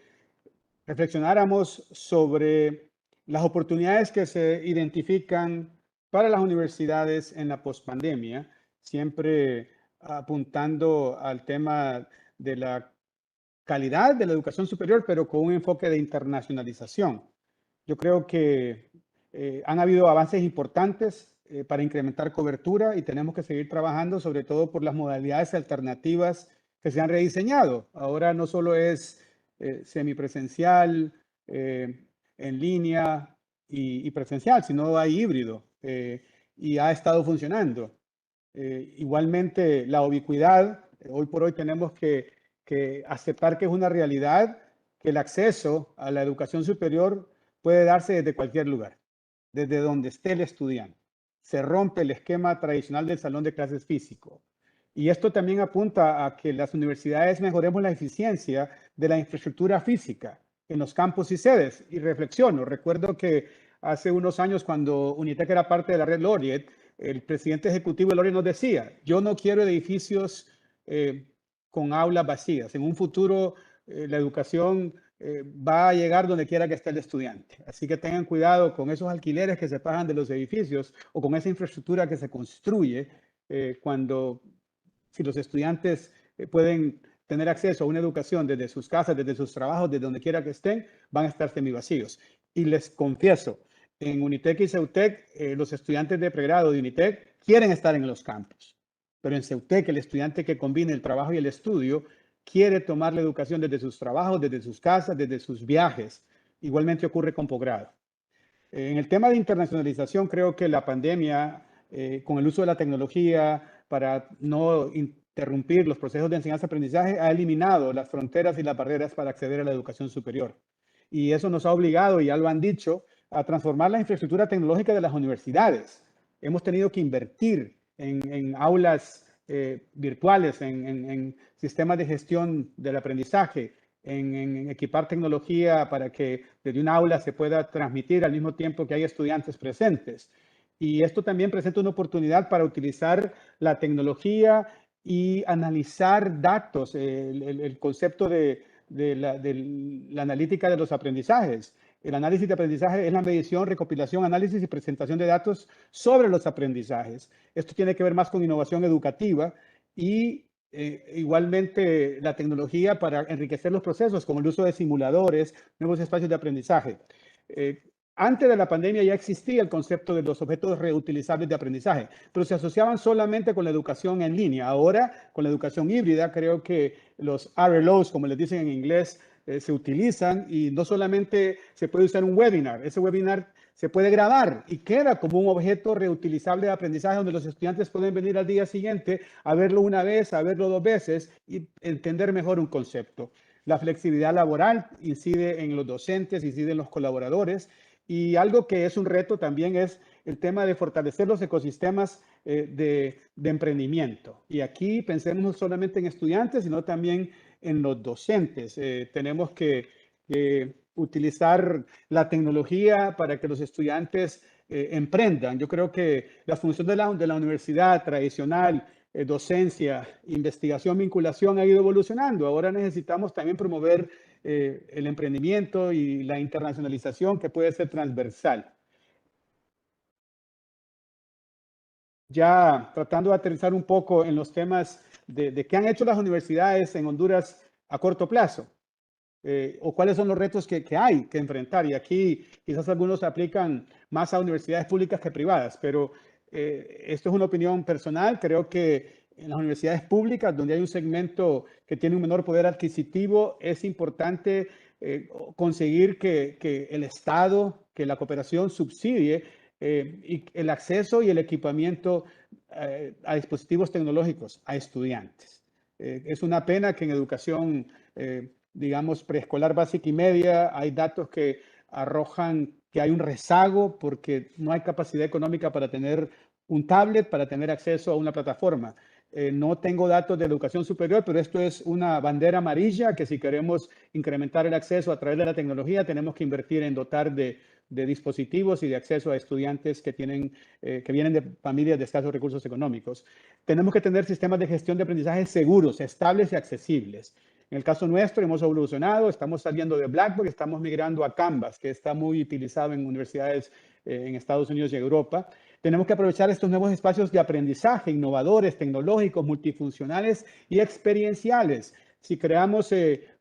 reflexionáramos sobre las oportunidades que se identifican para las universidades en la pospandemia, siempre apuntando al tema de la calidad de la educación superior, pero con un enfoque de internacionalización. Yo creo que han habido avances importantes para incrementar cobertura y tenemos que seguir trabajando sobre todo por las modalidades alternativas que se han rediseñado. Ahora no solo es semipresencial, en línea y presencial, sino hay híbrido y ha estado funcionando. Igualmente la ubicuidad, hoy por hoy tenemos que aceptar que es una realidad, que el acceso a la educación superior puede darse desde cualquier lugar, desde donde esté el estudiante. Se rompe el esquema tradicional del salón de clases físico. Y esto también apunta a que las universidades mejoremos la eficiencia de la infraestructura física en los campus y sedes. Y reflexiono, recuerdo que hace unos años cuando Unitec era parte de la red Laureate, el presidente ejecutivo de Laureate nos decía, yo no quiero edificios con aulas vacías. En un futuro la educación va a llegar donde quiera que esté el estudiante. Así que tengan cuidado con esos alquileres que se pagan de los edificios o con esa infraestructura que se construye si los estudiantes pueden tener acceso a una educación desde sus casas, desde sus trabajos, desde donde quiera que estén, van a estar semivacíos. Y les confieso, en Unitec y Ceutec, los estudiantes de pregrado de Unitec quieren estar en los campus, pero en Ceutec el estudiante que combina el trabajo y el estudio quiere tomar la educación desde sus trabajos, desde sus casas, desde sus viajes. Igualmente ocurre con posgrado. En el tema de internacionalización, creo que la pandemia, con el uso de la tecnología para no interrumpir los procesos de enseñanza-aprendizaje, ha eliminado las fronteras y las barreras para acceder a la educación superior. Y eso nos ha obligado, y ya lo han dicho, a transformar la infraestructura tecnológica de las universidades. Hemos tenido que invertir en aulas virtuales, en sistemas de gestión del aprendizaje, en equipar tecnología para que desde un aula se pueda transmitir al mismo tiempo que hay estudiantes presentes. Y esto también presenta una oportunidad para utilizar la tecnología y analizar datos, el concepto de la analítica de los aprendizajes. El análisis de aprendizaje es la medición, recopilación, análisis y presentación de datos sobre los aprendizajes. Esto tiene que ver más con innovación educativa y igualmente la tecnología para enriquecer los procesos, como el uso de simuladores, nuevos espacios de aprendizaje. Antes de la pandemia ya existía el concepto de los objetos reutilizables de aprendizaje, pero se asociaban solamente con la educación en línea. Ahora, con la educación híbrida, creo que los RLOs, como les dicen en inglés, se utilizan y no solamente se puede usar un webinar, ese webinar se puede grabar y queda como un objeto reutilizable de aprendizaje donde los estudiantes pueden venir al día siguiente a verlo una vez, a verlo 2 veces y entender mejor un concepto. La flexibilidad laboral incide en los docentes, incide en los colaboradores Y algo que es un reto también es el tema de fortalecer los ecosistemas de emprendimiento. Y aquí pensemos no solamente en estudiantes, sino también en los docentes. Tenemos que utilizar la tecnología para que los estudiantes emprendan. Yo creo que la función de la universidad tradicional, docencia, investigación, vinculación ha ido evolucionando. Ahora necesitamos también promover el emprendimiento y la internacionalización que puede ser transversal. Ya tratando de aterrizar un poco en los temas de qué han hecho las universidades en Honduras a corto plazo. O cuáles son los retos que hay que enfrentar. Y aquí quizás algunos aplican más a universidades públicas que privadas, pero esto es una opinión personal. Creo que en las universidades públicas, donde hay un segmento que tiene un menor poder adquisitivo, es importante conseguir que el Estado, que la cooperación subsidie y el acceso y el equipamiento a dispositivos tecnológicos a estudiantes. Es una pena que en educación digamos, preescolar básica y media, hay datos que arrojan que hay un rezago porque no hay capacidad económica para tener un tablet, para tener acceso a una plataforma. No tengo datos de educación superior, pero esto es una bandera amarilla que si queremos incrementar el acceso a través de la tecnología, tenemos que invertir en dotar de dispositivos y de acceso a estudiantes que vienen de familias de escasos recursos económicos. Tenemos que tener sistemas de gestión de aprendizaje seguros, estables y accesibles. En el caso nuestro hemos evolucionado, estamos saliendo de Blackboard, estamos migrando a Canvas, que está muy utilizado en universidades en Estados Unidos y Europa. Tenemos que aprovechar estos nuevos espacios de aprendizaje, innovadores, tecnológicos, multifuncionales y experienciales. Si creamos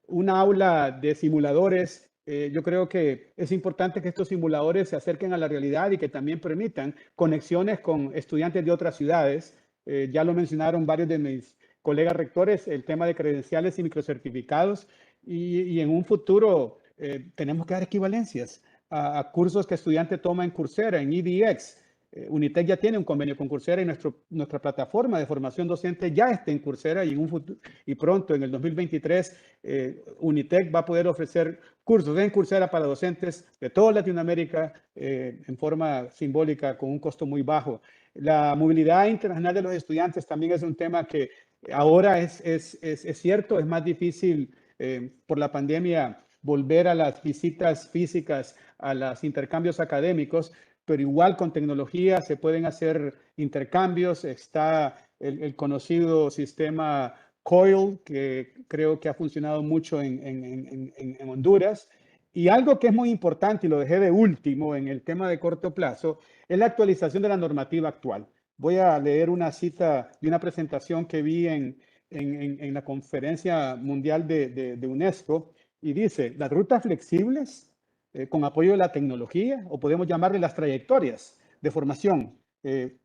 una aula de simuladores, yo creo que es importante que estos simuladores se acerquen a la realidad y que también permitan conexiones con estudiantes de otras ciudades. Ya lo mencionaron varios de mis colegas rectores, el tema de credenciales y microcertificados, y en un futuro tenemos que dar equivalencias a cursos que estudiante toma en Coursera, en EDX. Unitec ya tiene un convenio con Coursera y nuestra plataforma de formación docente ya está en Coursera y, y pronto, en el 2023, Unitec va a poder ofrecer cursos en Coursera para docentes de toda Latinoamérica en forma simbólica con un costo muy bajo. La movilidad internacional de los estudiantes también es un tema que ahora es cierto, es más difícil por la pandemia volver a las visitas físicas, a los intercambios académicos, pero igual con tecnología se pueden hacer intercambios. Está el conocido sistema COIL, que creo que ha funcionado mucho en Honduras. Y algo que es muy importante, y lo dejé de último en el tema de corto plazo, es la actualización de la normativa actual. Voy a leer una cita de una presentación que vi en la Conferencia Mundial de UNESCO y dice, las rutas flexibles con apoyo de la tecnología, o podemos llamarle las trayectorias de formación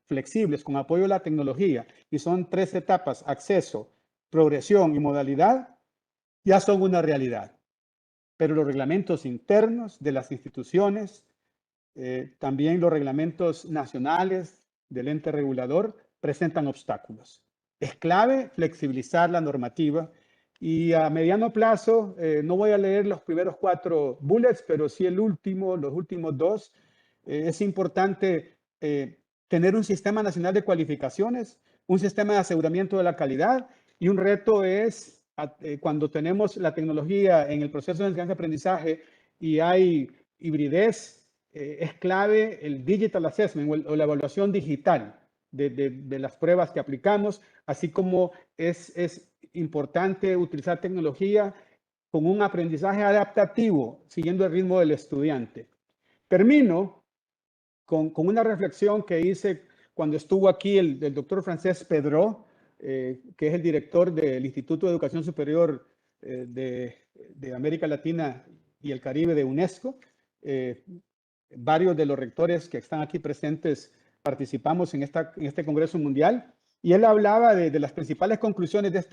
flexibles con apoyo de la tecnología, y son 3 etapas, acceso, progresión y modalidad, ya son una realidad. Pero los reglamentos internos de las instituciones, también los reglamentos nacionales del ente regulador presentan obstáculos. Es clave flexibilizar la normativa y a mediano plazo, no voy a leer los primeros 4 bullets, pero sí los últimos 2. Es importante tener un sistema nacional de cualificaciones, un sistema de aseguramiento de la calidad y un reto es cuando tenemos la tecnología en el proceso de enseñanza-aprendizaje y hay hibridez, es clave el digital assessment o la evaluación digital de las pruebas que aplicamos, así como es importante utilizar tecnología con un aprendizaje adaptativo, siguiendo el ritmo del estudiante. Termino con una reflexión que hice cuando estuvo aquí el doctor Francesc Pedró, que es el director del Instituto de Educación Superior de América Latina y el Caribe de UNESCO. Varios de los rectores que están aquí presentes participamos en este Congreso Mundial y él hablaba de las principales conclusiones de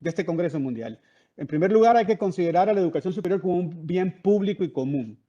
este Congreso Mundial. En primer lugar, hay que considerar a la educación superior como un bien público y común.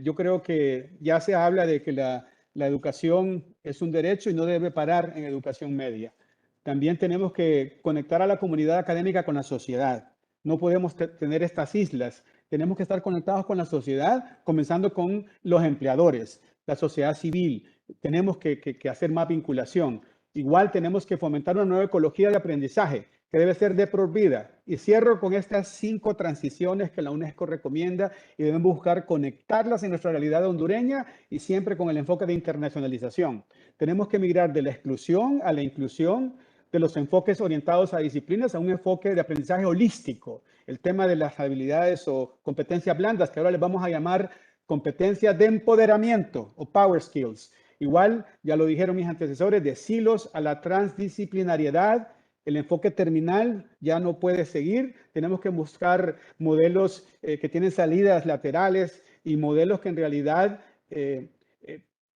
Yo creo que ya se habla de que la educación es un derecho y no debe parar en educación media. También tenemos que conectar a la comunidad académica con la sociedad. No podemos tener estas islas tenemos que estar conectados con la sociedad, comenzando con los empleadores, la sociedad civil. Tenemos que hacer más vinculación. Igual tenemos que fomentar una nueva ecología de aprendizaje que debe ser de por vida. Y cierro con estas 5 transiciones que la UNESCO recomienda y deben buscar conectarlas en nuestra realidad hondureña y siempre con el enfoque de internacionalización. Tenemos que migrar de la exclusión a la inclusión, de los enfoques orientados a disciplinas a un enfoque de aprendizaje holístico. El tema de las habilidades o competencias blandas, que ahora les vamos a llamar competencias de empoderamiento o power skills. Igual, ya lo dijeron mis antecesores, de silos a la transdisciplinariedad. El enfoque terminal ya no puede seguir. Tenemos que buscar modelos que tienen salidas laterales y modelos que en realidad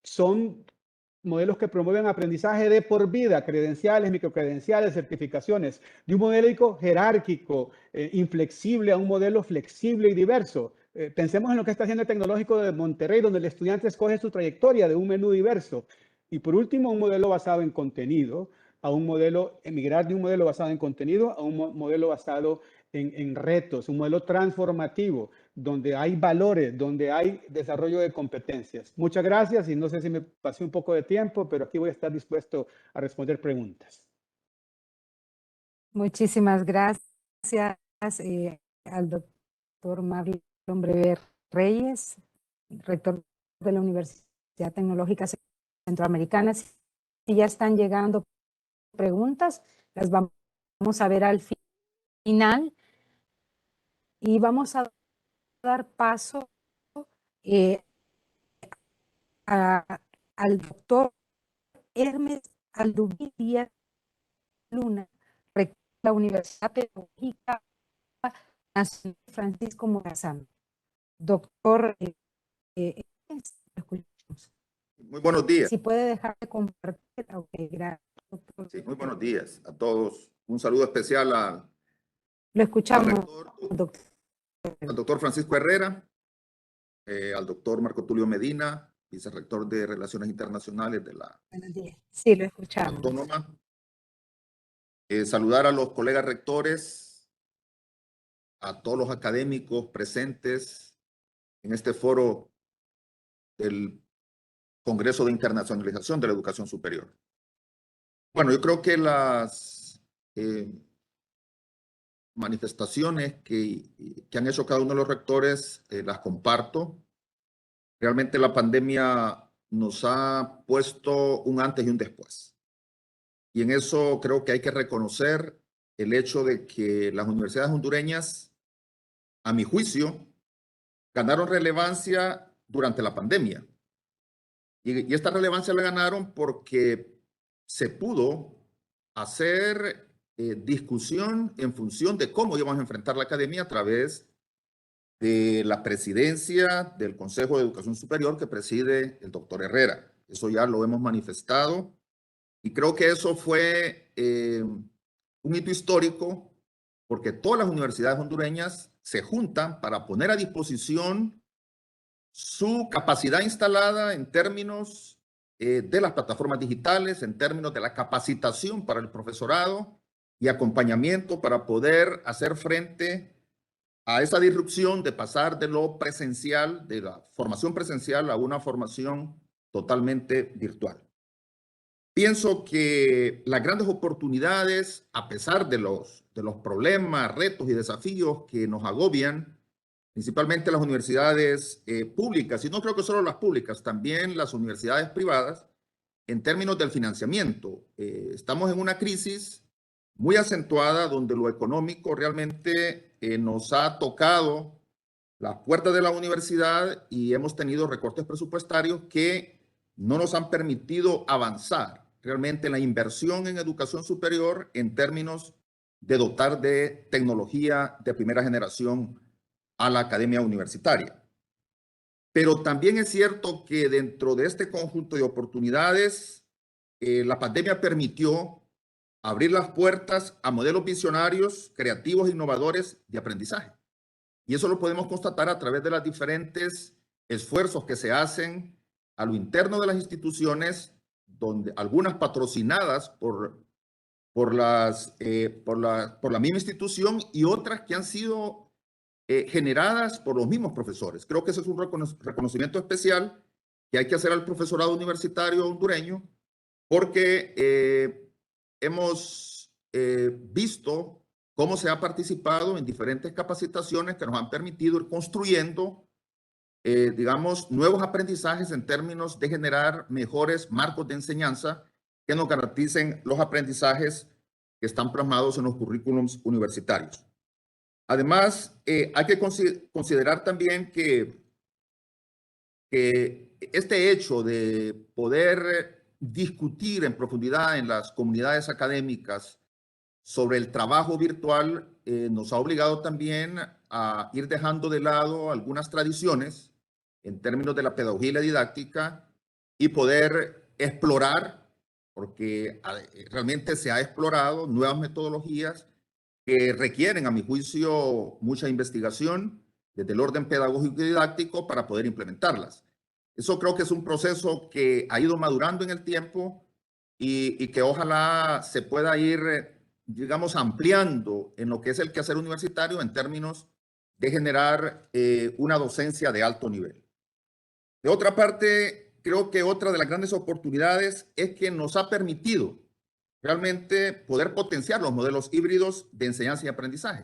son modelos que promueven aprendizaje de por vida, credenciales, microcredenciales, certificaciones, de un modelo jerárquico, inflexible a un modelo flexible y diverso. Pensemos en lo que está haciendo el Tecnológico de Monterrey, donde el estudiante escoge su trayectoria de un menú diverso. Y por último, un modelo basado en contenido, a un modelo, emigrar de un modelo basado en contenido a un modelo basado en retos, un modelo transformativo, donde hay valores, donde hay desarrollo de competencias. Muchas gracias y no sé si me pasé un poco de tiempo, pero aquí voy a estar dispuesto a responder preguntas. Muchísimas gracias al doctor Marlon Brever Reyes, rector de la Universidad Tecnológica Centroamericana. Si ya están llegando preguntas, las vamos a ver al final y vamos a dar paso al doctor Hermes Alduví Díaz Luna, rector de la Universidad Pedagógica Nacional Francisco Morazán. Doctor, escuchamos. Muy buenos días. Si puede dejar de compartir. Ok, gracias. Doctor. Sí, muy buenos días a todos. Un saludo especial Lo escuchamos, doctor. Al doctor Francisco Herrera, al doctor Marco Tulio Medina, vicerrector de Relaciones Internacionales de la sí, lo escuchamos. Autónoma. Saludar a los colegas rectores, a todos los académicos presentes en este foro del Congreso de Internacionalización de la Educación Superior. Bueno, yo creo que las manifestaciones que han hecho cada uno de los rectores las comparto. Realmente la pandemia nos ha puesto un antes y un después. Y en eso creo que hay que reconocer el hecho de que las universidades hondureñas, a mi juicio, ganaron relevancia durante la pandemia. Y esta relevancia la ganaron porque se pudo hacer discusión en función de cómo íbamos a enfrentar la academia a través de la presidencia del Consejo de Educación Superior que preside el doctor Herrera. Eso ya lo hemos manifestado y creo que eso fue un hito histórico porque todas las universidades hondureñas se juntan para poner a disposición su capacidad instalada en términos de las plataformas digitales, en términos de la capacitación para el profesorado y acompañamiento para poder hacer frente a esa disrupción de pasar de lo presencial, de la formación presencial a una formación totalmente virtual. Pienso que las grandes oportunidades, a pesar de los problemas, retos y desafíos que nos agobian, principalmente las universidades públicas, y no creo que solo las públicas, también las universidades privadas, en términos del financiamiento. Estamos en una crisis muy acentuada donde lo económico realmente nos ha tocado las puertas de la universidad y hemos tenido recortes presupuestarios que no nos han permitido avanzar realmente en la inversión en educación superior en términos de dotar de tecnología de primera generación a la academia universitaria. Pero también es cierto que dentro de este conjunto de oportunidades, la pandemia permitió abrir las puertas a modelos visionarios, creativos e innovadores de aprendizaje. Y eso lo podemos constatar a través de los diferentes esfuerzos que se hacen a lo interno de las instituciones, donde algunas patrocinadas por la misma institución y otras que han sido generadas por los mismos profesores. Creo que ese es un reconocimiento especial que hay que hacer al profesorado universitario hondureño, porque hemos visto cómo se ha participado en diferentes capacitaciones que nos han permitido ir construyendo, digamos, nuevos aprendizajes en términos de generar mejores marcos de enseñanza que nos garanticen los aprendizajes que están plasmados en los currículums universitarios. Además, hay que considerar también que este hecho de poder discutir en profundidad en las comunidades académicas sobre el trabajo virtual nos ha obligado también a ir dejando de lado algunas tradiciones en términos de la pedagogía y la didáctica y poder explorar, porque realmente se ha explorado nuevas metodologías que requieren, a mi juicio, mucha investigación desde el orden pedagógico y didáctico para poder implementarlas. Eso creo que es un proceso que ha ido madurando en el tiempo y que ojalá se pueda ir, digamos, ampliando en lo que es el quehacer universitario en términos de generar una docencia de alto nivel. De otra parte, creo que otra de las grandes oportunidades es que nos ha permitido realmente poder potenciar los modelos híbridos de enseñanza y aprendizaje.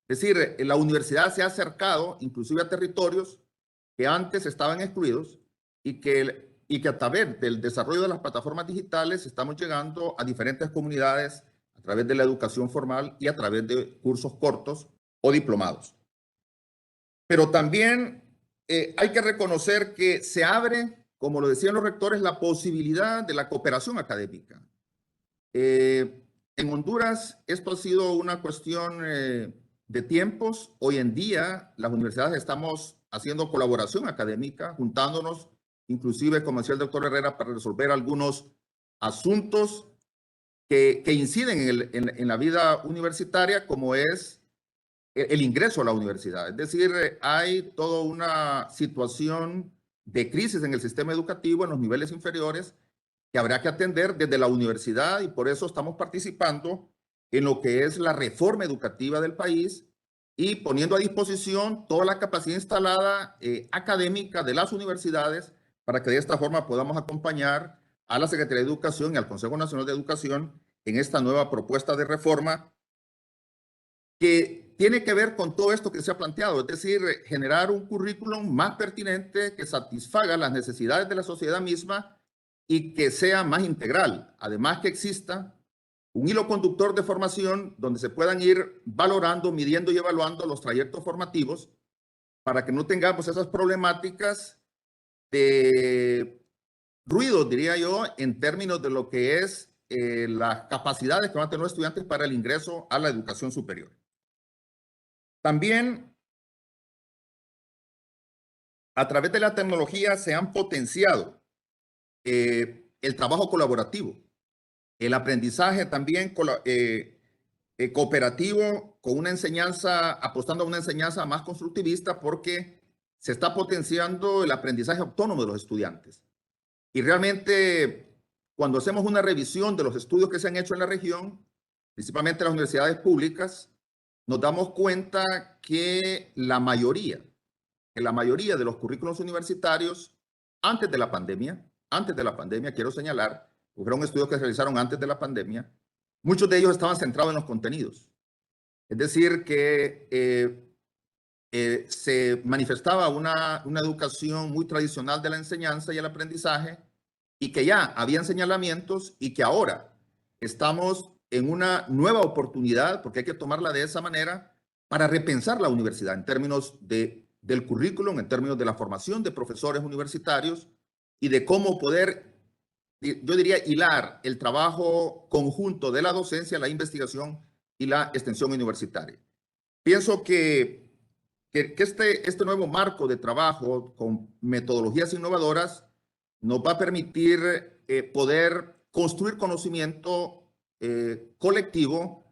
Es decir, la universidad se ha acercado inclusive a territorios que antes estaban excluidos y que a través del desarrollo de las plataformas digitales estamos llegando a diferentes comunidades a través de la educación formal y a través de cursos cortos o diplomados. Pero también hay que reconocer que se abre, como lo decían los rectores, la posibilidad de la cooperación académica. En Honduras esto ha sido una cuestión de tiempos. Hoy en día las universidades estamos haciendo colaboración académica, juntándonos, inclusive, como decía el doctor Herrera, para resolver algunos asuntos que inciden en la vida universitaria, como es el ingreso a la universidad. Es decir, hay toda una situación de crisis en el sistema educativo en los niveles inferiores que habrá que atender desde la universidad, y por eso estamos participando en lo que es la reforma educativa del país y poniendo a disposición toda la capacidad instalada académica de las universidades para que de esta forma podamos acompañar a la Secretaría de Educación y al Consejo Nacional de Educación en esta nueva propuesta de reforma que tiene que ver con todo esto que se ha planteado, es decir, generar un currículum más pertinente que satisfaga las necesidades de la sociedad misma y que sea más integral. Además, que exista un hilo conductor de formación donde se puedan ir valorando, midiendo y evaluando los trayectos formativos para que no tengamos esas problemáticas de ruido, diría yo, en términos de lo que es las capacidades que van a tener los estudiantes para el ingreso a la educación superior. También, a través de la tecnología se han potenciado el trabajo colaborativo, el aprendizaje también cooperativo, con una enseñanza, apostando a una enseñanza más constructivista, porque se está potenciando el aprendizaje autónomo de los estudiantes. Y realmente, cuando hacemos una revisión de los estudios que se han hecho en la región, principalmente en las universidades públicas, nos damos cuenta que la mayoría de los currículos universitarios antes de la pandemia, quiero señalar, porque fueron estudios que se realizaron antes de la pandemia, muchos de ellos estaban centrados en los contenidos. Es decir, que se manifestaba una educación muy tradicional de la enseñanza y el aprendizaje, y que ya habían señalamientos y que ahora estamos en una nueva oportunidad, porque hay que tomarla de esa manera, para repensar la universidad en términos del currículum, en términos de la formación de profesores universitarios y de cómo poder, yo diría, hilar el trabajo conjunto de la docencia, la investigación y la extensión universitaria. Pienso que este nuevo marco de trabajo con metodologías innovadoras nos va a permitir poder construir conocimiento colectivo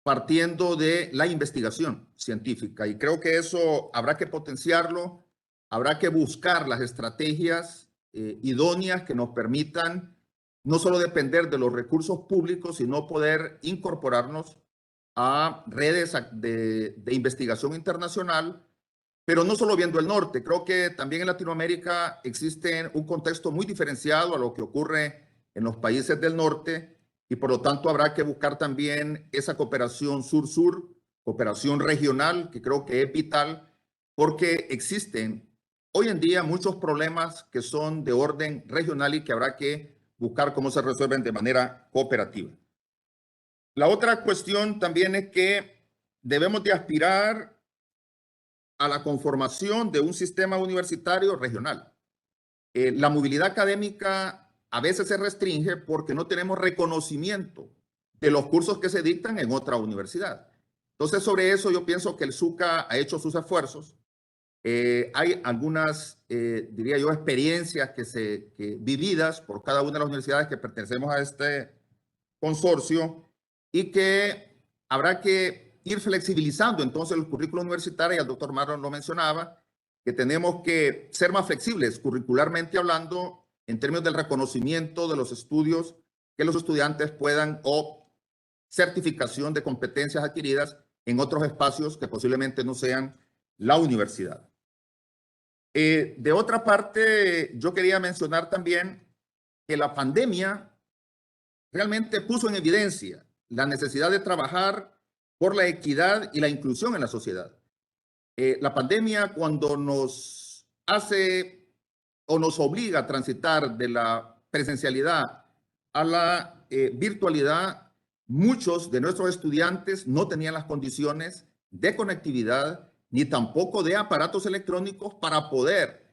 partiendo de la investigación científica. Y creo que eso habrá que potenciarlo, habrá que buscar las estrategias idóneas que nos permitan no solo depender de los recursos públicos, sino poder incorporarnos a redes de investigación internacional Pero no solo viendo el norte, creo que también en Latinoamérica existe un contexto muy diferenciado a lo que ocurre en los países del norte y por lo tanto habrá que buscar también esa cooperación sur-sur, cooperación regional, que creo que es vital porque existen hoy en día muchos problemas que son de orden regional y que habrá que buscar cómo se resuelven de manera cooperativa. La otra cuestión también es que debemos de aspirar a la conformación de un sistema universitario regional. La movilidad académica a veces se restringe porque no tenemos reconocimiento de los cursos que se dictan en otra universidad. Entonces, sobre eso yo pienso que el SUCA ha hecho sus esfuerzos. Hay algunas, diría yo, experiencias que vividas por cada una de las universidades que pertenecemos a este consorcio y que habrá que ir flexibilizando entonces el currículo universitario, y el doctor Marlon lo mencionaba, que tenemos que ser más flexibles curricularmente hablando en términos del reconocimiento de los estudios que los estudiantes puedan o certificación de competencias adquiridas en otros espacios que posiblemente no sean la universidad. De otra parte, yo quería mencionar también que la pandemia realmente puso en evidencia la necesidad de trabajar por la equidad y la inclusión en la sociedad. La pandemia, cuando nos hace o nos obliga a transitar de la presencialidad a la virtualidad, muchos de nuestros estudiantes no tenían las condiciones de conectividad ni tampoco de aparatos electrónicos para poder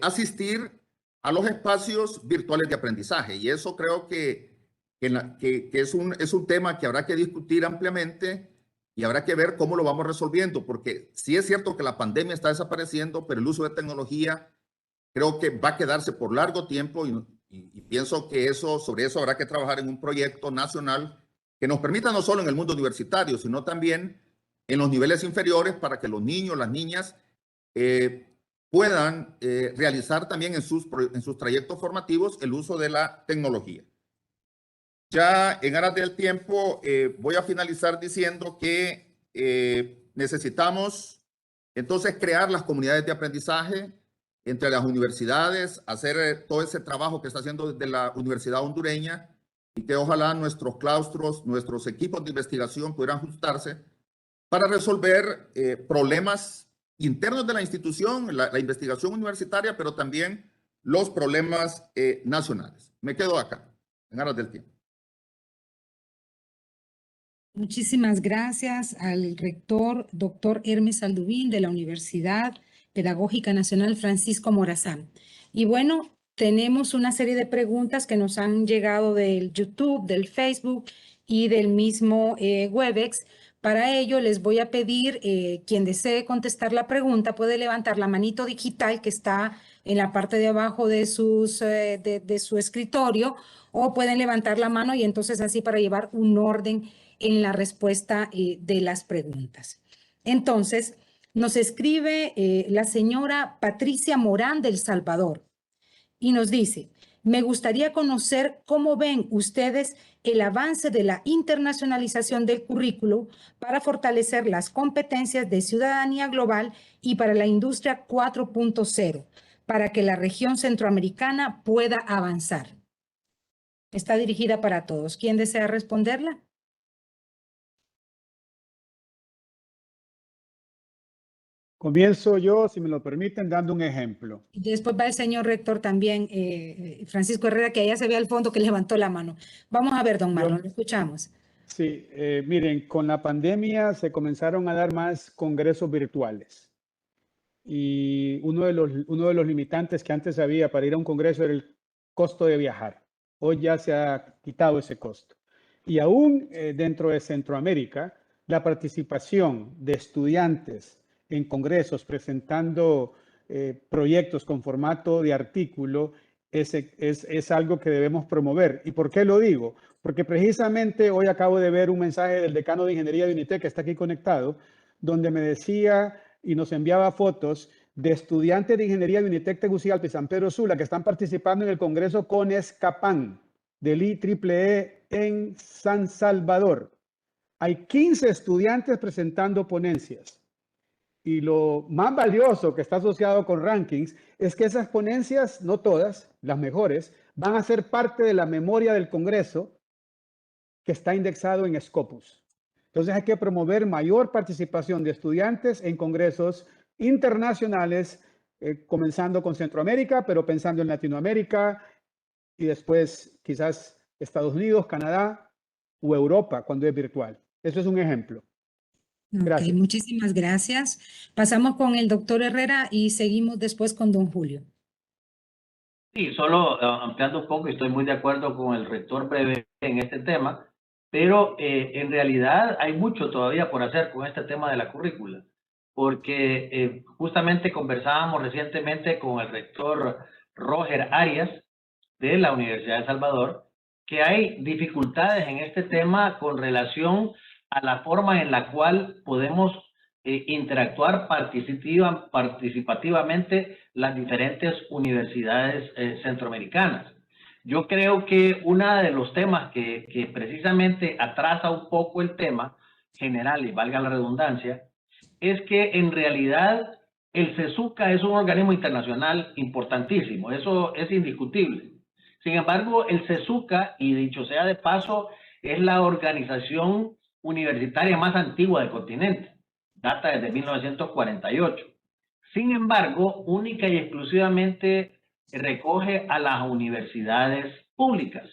asistir a los espacios virtuales de aprendizaje. Y eso creo que es un tema que habrá que discutir ampliamente y habrá que ver cómo lo vamos resolviendo, porque sí es cierto que la pandemia está desapareciendo, pero el uso de tecnología creo que va a quedarse por largo tiempo y pienso que sobre eso habrá que trabajar en un proyecto nacional que nos permita no solo en el mundo universitario, sino también en los niveles inferiores para que los niños, las niñas puedan realizar también en sus trayectos formativos el uso de la tecnología. Ya en aras del tiempo, voy a finalizar diciendo que necesitamos entonces crear las comunidades de aprendizaje entre las universidades, hacer todo ese trabajo que está haciendo desde la Universidad Hondureña y que ojalá nuestros claustros, nuestros equipos de investigación pudieran ajustarse para resolver problemas internos de la institución, la investigación universitaria, pero también los problemas nacionales. Me quedo acá, en aras del tiempo. Muchísimas gracias al rector, doctor Hermes Aldubín, de la Universidad Pedagógica Nacional Francisco Morazán. Y bueno, tenemos una serie de preguntas que nos han llegado del YouTube, del Facebook y del mismo Webex. Para ello, les voy a pedir, quien desee contestar la pregunta, puede levantar la manito digital que está en la parte de abajo de su escritorio, o pueden levantar la mano y entonces así para llevar un orden en la respuesta de las preguntas. Entonces, nos escribe la señora Patricia Morán del Salvador y nos dice: me gustaría conocer cómo ven ustedes el avance de la internacionalización del currículo para fortalecer las competencias de ciudadanía global y para la industria 4.0, para que la región centroamericana pueda avanzar. Está dirigida para todos. ¿Quién desea responderla? Comienzo yo, si me lo permiten, dando un ejemplo. Después va el señor rector también, Francisco Herrera, que allá se ve al fondo que levantó la mano. Vamos a ver, don Marlon, lo escuchamos. Sí, miren, con la pandemia se comenzaron a dar más congresos virtuales. Y uno de los limitantes que antes había para ir a un congreso era el costo de viajar. Hoy ya se ha quitado ese costo. Y aún dentro de Centroamérica, la participación de estudiantes en congresos presentando proyectos con formato de artículo es algo que debemos promover. ¿Y por qué lo digo? Porque precisamente hoy acabo de ver un mensaje del decano de Ingeniería de UNITEC, que está aquí conectado, donde me decía y nos enviaba fotos de estudiantes de Ingeniería de UNITEC Tegucigalpa y San Pedro Sula que están participando en el Congreso CONESCAPAN del IEEE en San Salvador. Hay 15 estudiantes presentando ponencias. Y lo más valioso que está asociado con rankings es que esas ponencias, no todas, las mejores, van a ser parte de la memoria del Congreso que está indexado en Scopus. Entonces hay que promover mayor participación de estudiantes en congresos internacionales, comenzando con Centroamérica, pero pensando en Latinoamérica y después quizás Estados Unidos, Canadá o Europa cuando es virtual. Eso es un ejemplo. Gracias. Ok, muchísimas gracias. Pasamos con el doctor Herrera y seguimos después con don Julio. Sí, solo ampliando un poco, estoy muy de acuerdo con el rector breve en este tema, pero en realidad hay mucho todavía por hacer con este tema de la currícula, porque justamente conversábamos recientemente con el rector Roger Arias de la Universidad de El Salvador, que hay dificultades en este tema con relación a la forma en la cual podemos interactuar participativamente las diferentes universidades centroamericanas. Yo creo que uno de los temas que precisamente atrasa un poco el tema general, y valga la redundancia, es que en realidad el CESUCA es un organismo internacional importantísimo, eso es indiscutible. Sin embargo, el CESUCA, y dicho sea de paso, es la organización universitaria más antigua del continente. Data desde 1948. Sin embargo, única y exclusivamente recoge a las universidades públicas.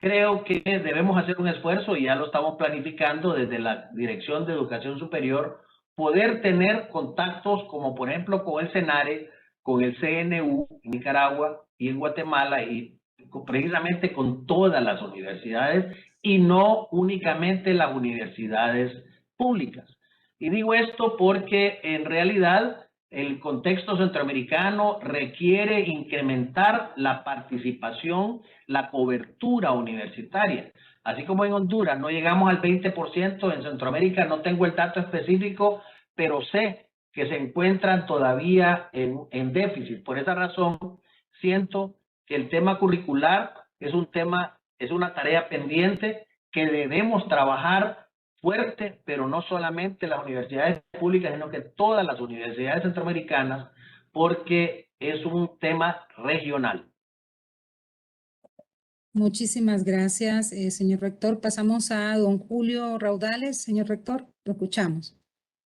Creo que debemos hacer un esfuerzo, y ya lo estamos planificando desde la Dirección de Educación Superior, poder tener contactos como por ejemplo con el CENARE, con el CNU en Nicaragua y en Guatemala, y precisamente con todas las universidades y no únicamente las universidades públicas. Y digo esto porque en realidad el contexto centroamericano requiere incrementar la participación, la cobertura universitaria. Así como en Honduras no llegamos al 20%, en Centroamérica no tengo el dato específico, pero sé que se encuentran todavía en déficit. Por esa razón, siento que el tema curricular es una tarea pendiente que debemos trabajar fuerte, pero no solamente las universidades públicas, sino que todas las universidades centroamericanas, porque es un tema regional. Muchísimas gracias, señor rector. Pasamos a don Julio Raudales. Señor rector, lo escuchamos.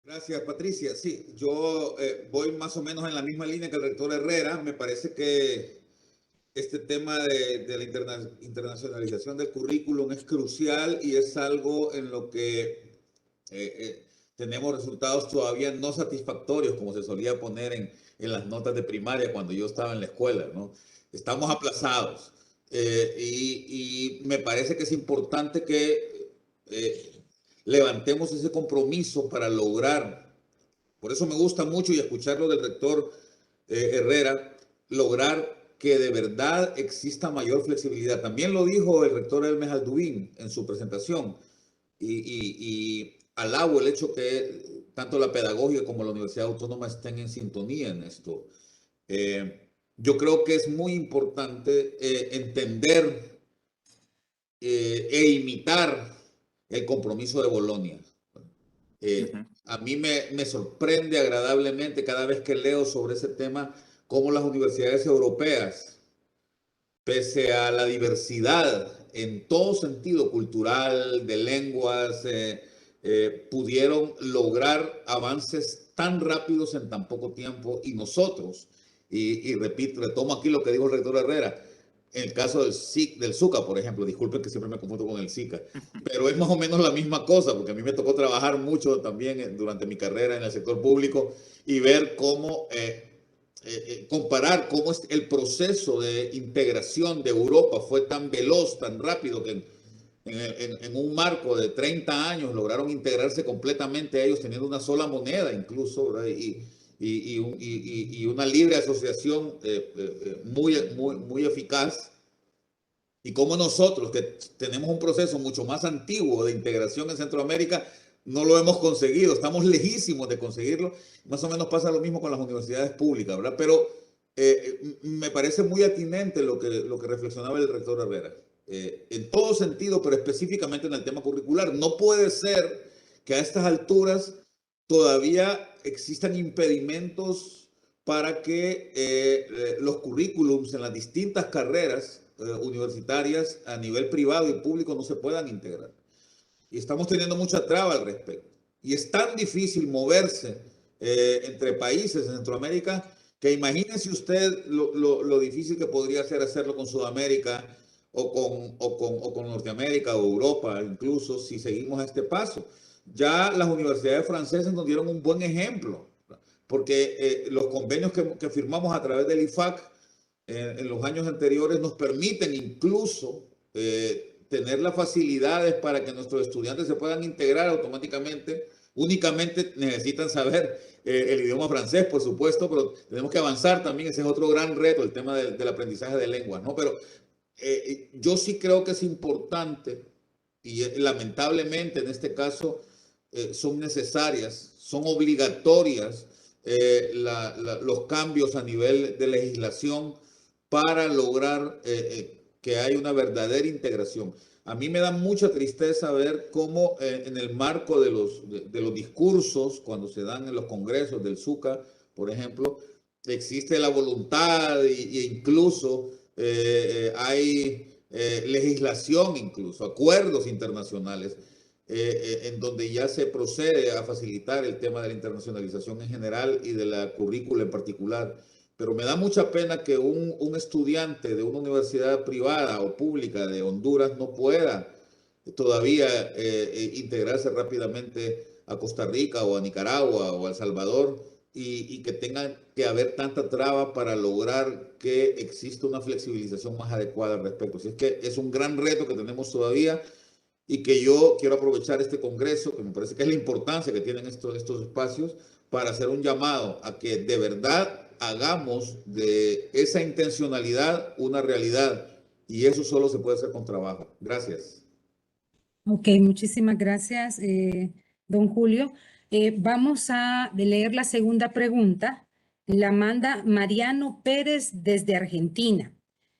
Gracias, Patricia. Sí, yo voy más o menos en la misma línea que el rector Herrera. Me parece que este tema de la internacionalización del currículum es crucial y es algo en lo que tenemos resultados todavía no satisfactorios, como se solía poner en las notas de primaria cuando yo estaba en la escuela, ¿no? Estamos aplazados. Y me parece que es importante que levantemos ese compromiso para lograr, por eso me gusta mucho y escucharlo del rector Herrera, lograr que de verdad exista mayor flexibilidad. También lo dijo el rector Hermes Alduín en su presentación y alabo el hecho que tanto la pedagogía como la Universidad Autónoma estén en sintonía en esto. Yo creo que es muy importante entender e imitar el compromiso de Bolonia. A mí me sorprende agradablemente cada vez que leo sobre ese tema cómo las universidades europeas, pese a la diversidad en todo sentido cultural, de lenguas, pudieron lograr avances tan rápidos en tan poco tiempo, y nosotros, y repito, retomo aquí lo que dijo el rector Herrera, en el caso del SUCA, por ejemplo, disculpen que siempre me confundo con el SICA, pero es más o menos la misma cosa, porque a mí me tocó trabajar mucho también durante mi carrera en el sector público y ver cómo, comparar cómo el proceso de integración de Europa fue tan veloz, tan rápido, que en un marco de 30 años lograron integrarse completamente ellos, teniendo una sola moneda incluso, ¿verdad? Y una libre asociación muy eficaz. Y como nosotros, que tenemos un proceso mucho más antiguo de integración en Centroamérica, no lo hemos conseguido, estamos lejísimos de conseguirlo. Más o menos pasa lo mismo con las universidades públicas, ¿verdad? Pero me parece muy atinente lo que reflexionaba el rector Herrera. En todo sentido, pero específicamente en el tema curricular. No puede ser que a estas alturas todavía existan impedimentos para que los currículums en las distintas carreras universitarias a nivel privado y público no se puedan integrar. Y estamos teniendo mucha traba al respecto. Y es tan difícil moverse entre países en Centroamérica que imagínense usted lo difícil que podría ser hacerlo con Sudamérica o con Norteamérica o Europa, incluso si seguimos a este paso. Ya las universidades francesas nos dieron un buen ejemplo, porque los convenios que firmamos a través del IFAC en los años anteriores nos permiten incluso tener las facilidades para que nuestros estudiantes se puedan integrar automáticamente. Únicamente necesitan saber el idioma francés, por supuesto, pero tenemos que avanzar también. Ese es otro gran reto, el tema del aprendizaje de lenguas, ¿no? Pero yo sí creo que es importante y lamentablemente en este caso son necesarias, son obligatorias los cambios a nivel de legislación para lograr que haya una verdadera integración. A mí me da mucha tristeza ver cómo en el marco de los discursos, cuando se dan en los congresos del SUCA, por ejemplo, existe la voluntad e incluso hay legislación, incluso acuerdos internacionales, en donde ya se procede a facilitar el tema de la internacionalización en general y de la currícula en particular. Pero me da mucha pena que un estudiante de una universidad privada o pública de Honduras no pueda todavía integrarse rápidamente a Costa Rica o a Nicaragua o a El Salvador y que tenga que haber tanta traba para lograr que exista una flexibilización más adecuada al respecto. Así es que es un gran reto que tenemos todavía y que yo quiero aprovechar este congreso, que me parece que es la importancia que tienen estos espacios, para hacer un llamado a que de verdad hagamos de esa intencionalidad una realidad, y eso solo se puede hacer con trabajo. Gracias. Ok, muchísimas gracias, don Julio. Vamos a leer la segunda pregunta. La manda Mariano Pérez desde Argentina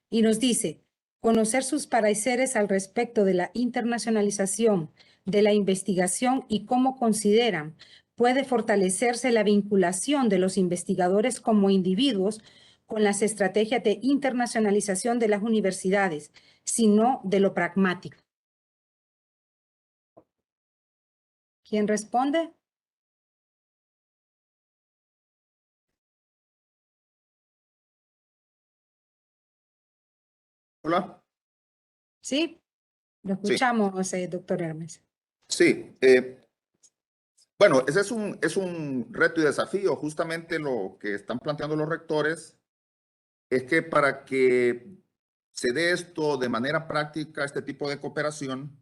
y nos dice: conocer sus pareceres al respecto de la internacionalización de la investigación y cómo consideran puede fortalecerse la vinculación de los investigadores como individuos con las estrategias de internacionalización de las universidades, sino de lo pragmático. ¿Quién responde? Hola. Sí, lo escuchamos, doctor Hermes. Sí, bueno, ese es un reto y desafío. Justamente lo que están planteando los rectores es que para que se dé esto de manera práctica, este tipo de cooperación,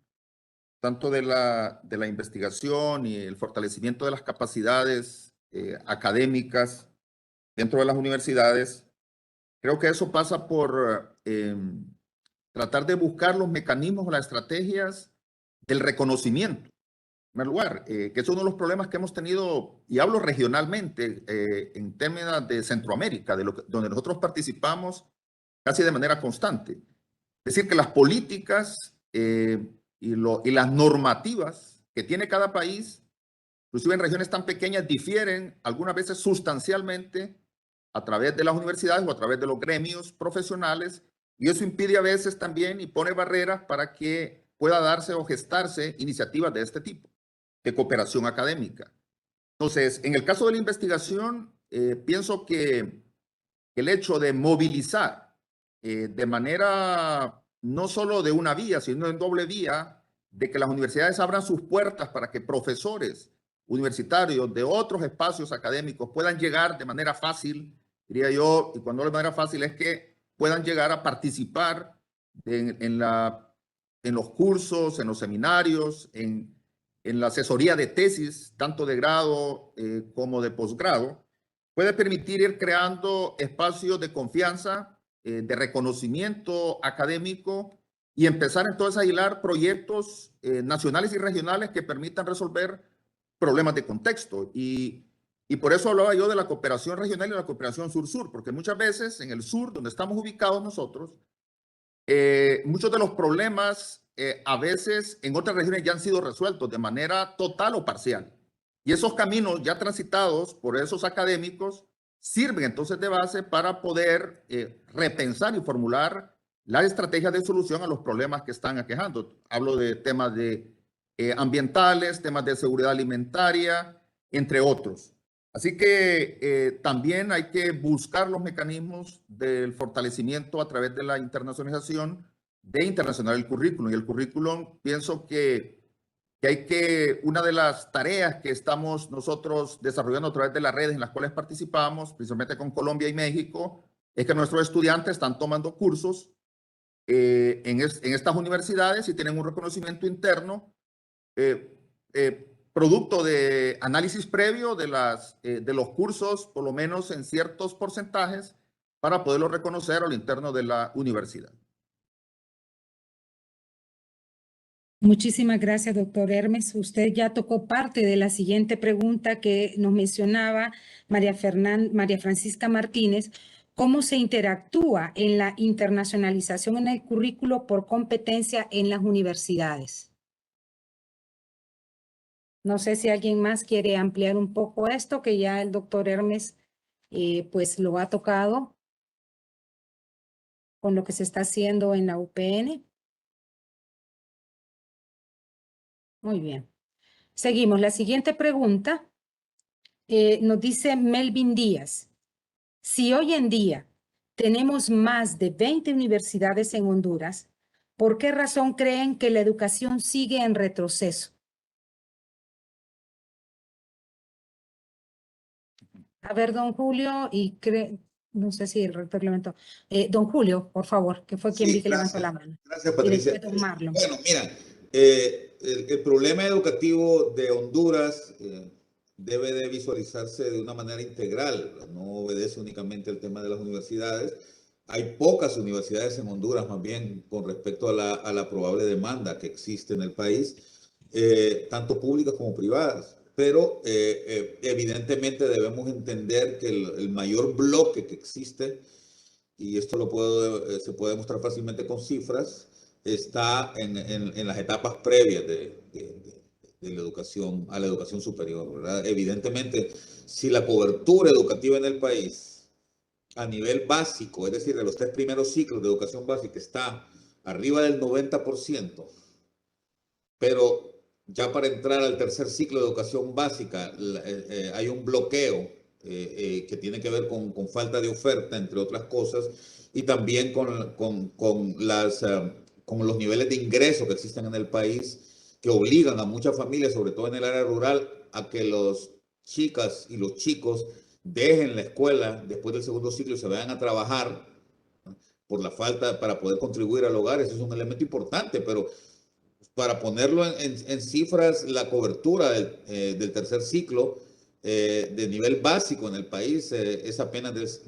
tanto de la investigación y el fortalecimiento de las capacidades académicas dentro de las universidades, creo que eso pasa por tratar de buscar los mecanismos o las estrategias del reconocimiento. En primer lugar, que es uno de los problemas que hemos tenido, y hablo regionalmente, en términos de Centroamérica, donde nosotros participamos casi de manera constante. Es decir, que las políticas y las normativas que tiene cada país, inclusive en regiones tan pequeñas, difieren algunas veces sustancialmente a través de las universidades o a través de los gremios profesionales, y eso impide a veces también y pone barreras para que pueda darse o gestarse iniciativas de este tipo, de cooperación académica. Entonces, en el caso de la investigación, pienso que el hecho de movilizar de manera no solo de una vía, sino en doble vía, de que las universidades abran sus puertas para que profesores universitarios de otros espacios académicos puedan llegar de manera fácil, diría yo, y cuando hablo de manera fácil es que puedan llegar a participar en los cursos, en los seminarios, en la asesoría de tesis, tanto de grado como de posgrado, puede permitir ir creando espacios de confianza, de reconocimiento académico y empezar entonces a hilar proyectos nacionales y regionales que permitan resolver problemas de contexto. Y por eso hablaba yo de la cooperación regional y la cooperación sur-sur, porque muchas veces en el sur, donde estamos ubicados nosotros, muchos de los problemas a veces en otras regiones ya han sido resueltos de manera total o parcial. Y esos caminos ya transitados por esos académicos sirven entonces de base para poder repensar y formular las estrategias de solución a los problemas que están aquejando. Hablo de temas de ambientales, temas de seguridad alimentaria, entre otros. Así que también hay que buscar los mecanismos del fortalecimiento a través de la internacionalización, de internacionalizar el currículum. Y el currículum, pienso que una de las tareas que estamos nosotros desarrollando a través de las redes en las cuales participamos, principalmente con Colombia y México, es que nuestros estudiantes están tomando cursos en estas universidades y tienen un reconocimiento interno producto de análisis previo de los cursos, por lo menos en ciertos porcentajes, para poderlo reconocer a lo interno de la universidad. Muchísimas gracias, doctor Hermes. Usted ya tocó parte de la siguiente pregunta que nos mencionaba María Francisca Martínez. ¿Cómo se interactúa en la internacionalización en el currículo por competencia en las universidades? No sé si alguien más quiere ampliar un poco esto, que ya el doctor Hermes pues lo ha tocado con lo que se está haciendo en la UPN. Muy bien. Seguimos. La siguiente pregunta nos dice Melvin Díaz. Si hoy en día tenemos más de 20 universidades en Honduras, ¿por qué razón creen que la educación sigue en retroceso? A ver, don Julio, no sé si el rector levantó. Don Julio, por favor, que fue quien vi que levantó la mano. Gracias, Patricia. Y después don Marlon. Bueno, mira, el problema educativo de Honduras debe de visualizarse de una manera integral, no obedece únicamente al tema de las universidades. Hay pocas universidades en Honduras, más bien, con respecto a la probable demanda que existe en el país, tanto públicas como privadas. Pero evidentemente debemos entender que el mayor bloque que existe, y esto se puede demostrar fácilmente con cifras, está en las etapas previas de la educación, a la educación superior, ¿verdad? Evidentemente, si la cobertura educativa en el país a nivel básico, es decir, de los 3 primeros ciclos de educación básica, está arriba del 90%, pero ya para entrar al tercer ciclo de educación básica hay un bloqueo que tiene que ver con falta de oferta, entre otras cosas, y también con los niveles de ingreso que existen en el país, que obligan a muchas familias, sobre todo en el área rural, a que los chicas y los chicos dejen la escuela después del segundo ciclo y se vayan a trabajar, ¿no?, por la falta para poder contribuir al hogar. Eso es un elemento importante, pero para ponerlo en cifras, la cobertura del tercer ciclo de nivel básico en el país es apenas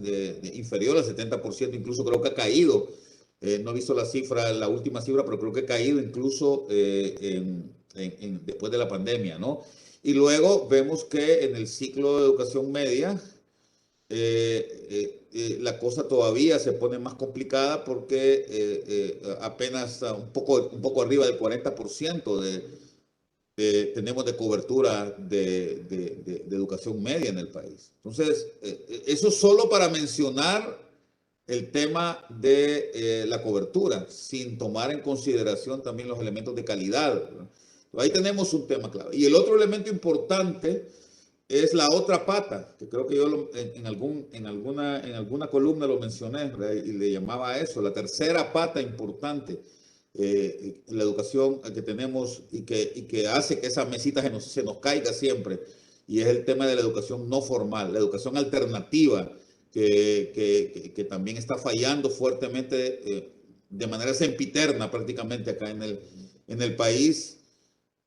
inferior al 70%, incluso creo que ha caído. No he visto la última cifra, pero creo que ha caído incluso después de la pandemia, ¿no? Y luego vemos que en el ciclo de educación media, la cosa todavía se pone más complicada porque apenas un poco arriba del 40% tenemos de cobertura de educación media en el país. Entonces, eso solo para mencionar el tema de la cobertura, sin tomar en consideración también los elementos de calidad, ¿verdad? Ahí tenemos un tema clave. Y el otro elemento importante es la otra pata, que creo que yo en alguna columna lo mencioné, ¿verdad?, y le llamaba a eso, la tercera pata importante, la educación que tenemos y que hace que esa mesita se nos caiga siempre, y es el tema de la educación no formal, la educación alternativa, que también está fallando fuertemente, de manera sempiterna prácticamente acá en el país,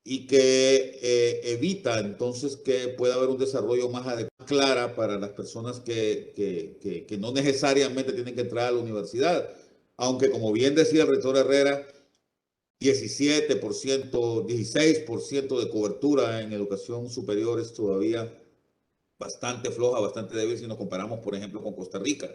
y que evita entonces que pueda haber un desarrollo más clara para las personas que no necesariamente tienen que entrar a la universidad. Aunque, como bien decía el rector Herrera, 17%, 16% de cobertura en educación superior es todavía bastante floja, bastante débil si nos comparamos, por ejemplo, con Costa Rica,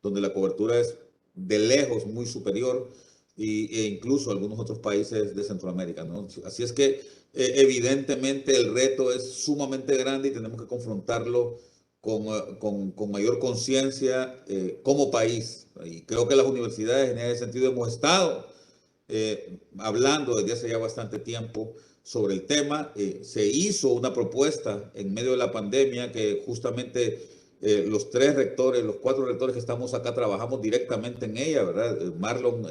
donde la cobertura es de lejos muy superior. e incluso algunos otros países de Centroamérica, ¿no? Así es que evidentemente el reto es sumamente grande y tenemos que confrontarlo con mayor conciencia como país. Y creo que las universidades en ese sentido hemos estado hablando desde hace ya bastante tiempo sobre el tema. Se hizo una propuesta en medio de la pandemia que justamente los 4 rectores que estamos acá trabajamos directamente en ella, ¿verdad? Marlon,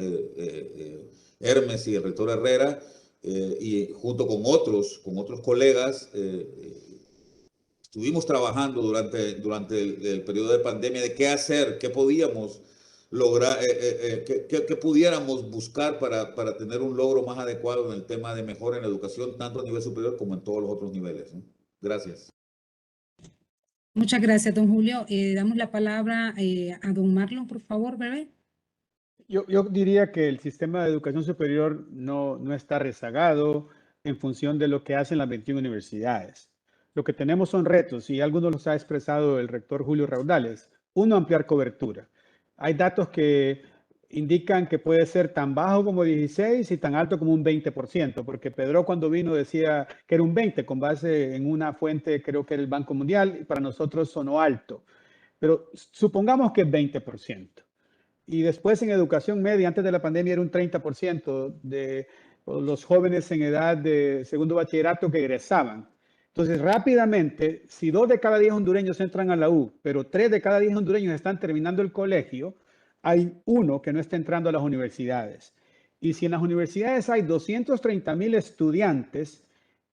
Hermes y el rector Herrera, y junto con otros colegas, estuvimos trabajando durante el periodo de pandemia de qué hacer, qué podíamos lograr, qué pudiéramos buscar para tener un logro más adecuado en el tema de mejora en la educación, tanto a nivel superior como en todos los otros niveles, ¿no? Gracias. Muchas gracias, don Julio. Damos la palabra a don Marlon, por favor, breve. Yo diría que el sistema de educación superior no está rezagado en función de lo que hacen las 21 universidades. Lo que tenemos son retos y algunos los ha expresado el rector Julio Raudales. Uno, ampliar cobertura. Hay datos que indican que puede ser tan bajo como 16 y tan alto como un 20%, porque Pedro cuando vino decía que era un 20 con base en una fuente, creo que era el Banco Mundial, y para nosotros sonó alto. Pero supongamos que es 20%. Y después en educación media, antes de la pandemia, era un 30% de los jóvenes en edad de segundo bachillerato que egresaban. Entonces, rápidamente, si 2 de cada 10 hondureños entran a la U, pero 3 de cada 10 hondureños están terminando el colegio, hay 1 que no está entrando a las universidades. Y si en las universidades hay 230,000 estudiantes,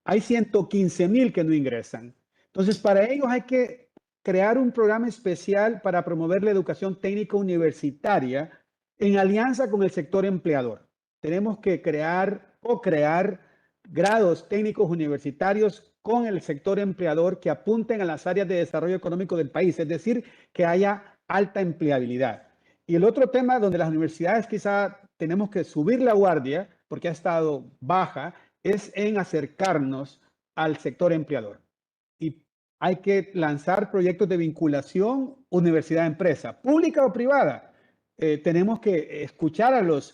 hay 115,000 que no ingresan. Entonces, para ellos hay que crear un programa especial para promover la educación técnica universitaria en alianza con el sector empleador. Tenemos que crear grados técnicos universitarios con el sector empleador que apunten a las áreas de desarrollo económico del país, es decir, que haya alta empleabilidad. Y el otro tema donde las universidades quizá tenemos que subir la guardia, porque ha estado baja, es en acercarnos al sector empleador. Y hay que lanzar proyectos de vinculación universidad-empresa, pública o privada. Tenemos que escuchar a los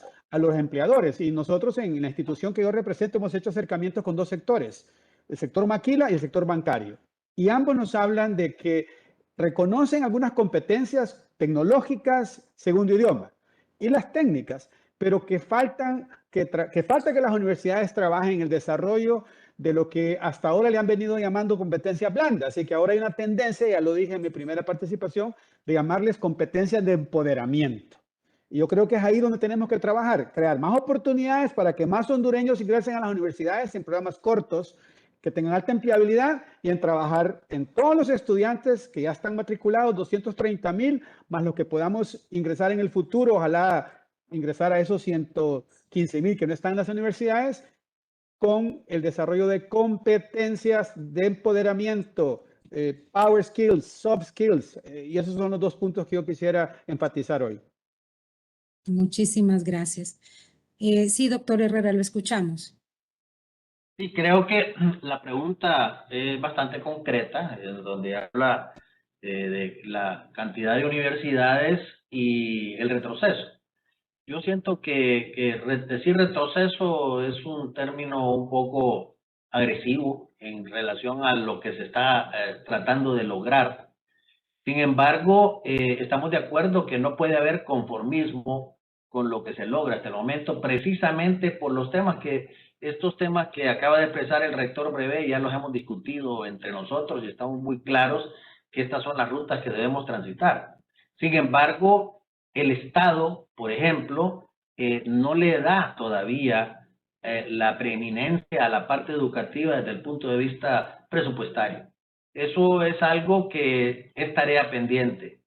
empleadores y nosotros en la institución que yo represento hemos hecho acercamientos con 2 sectores, el sector maquila y el sector bancario. Y ambos nos hablan de que reconocen algunas competencias tecnológicas segundo idioma y las técnicas, pero que falta que las universidades trabajen en el desarrollo de lo que hasta ahora le han venido llamando competencias blandas. Así que ahora hay una tendencia, ya lo dije en mi primera participación, de llamarles competencias de empoderamiento. Y yo creo que es ahí donde tenemos que trabajar, crear más oportunidades para que más hondureños ingresen a las universidades en programas cortos, que tengan alta empleabilidad y en trabajar en todos los estudiantes que ya están matriculados, 230,000, más los que podamos ingresar en el futuro, ojalá ingresar a esos 115,000 que no están en las universidades, con el desarrollo de competencias de empoderamiento, power skills, soft skills, y esos son los 2 puntos que yo quisiera enfatizar hoy. Muchísimas gracias. Sí, doctor Herrera, lo escuchamos. Sí, creo que la pregunta es bastante concreta, donde habla de la cantidad de universidades y el retroceso. Yo siento que decir retroceso es un término un poco agresivo en relación a lo que se está tratando de lograr. Sin embargo, estamos de acuerdo que no puede haber conformismo con lo que se logra hasta el momento, precisamente por estos temas que acaba de expresar el rector Brevé, ya los hemos discutido entre nosotros y estamos muy claros que estas son las rutas que debemos transitar. Sin embargo, el Estado, por ejemplo, no le da todavía la preeminencia a la parte educativa desde el punto de vista presupuestario. Eso es algo que es tarea pendiente.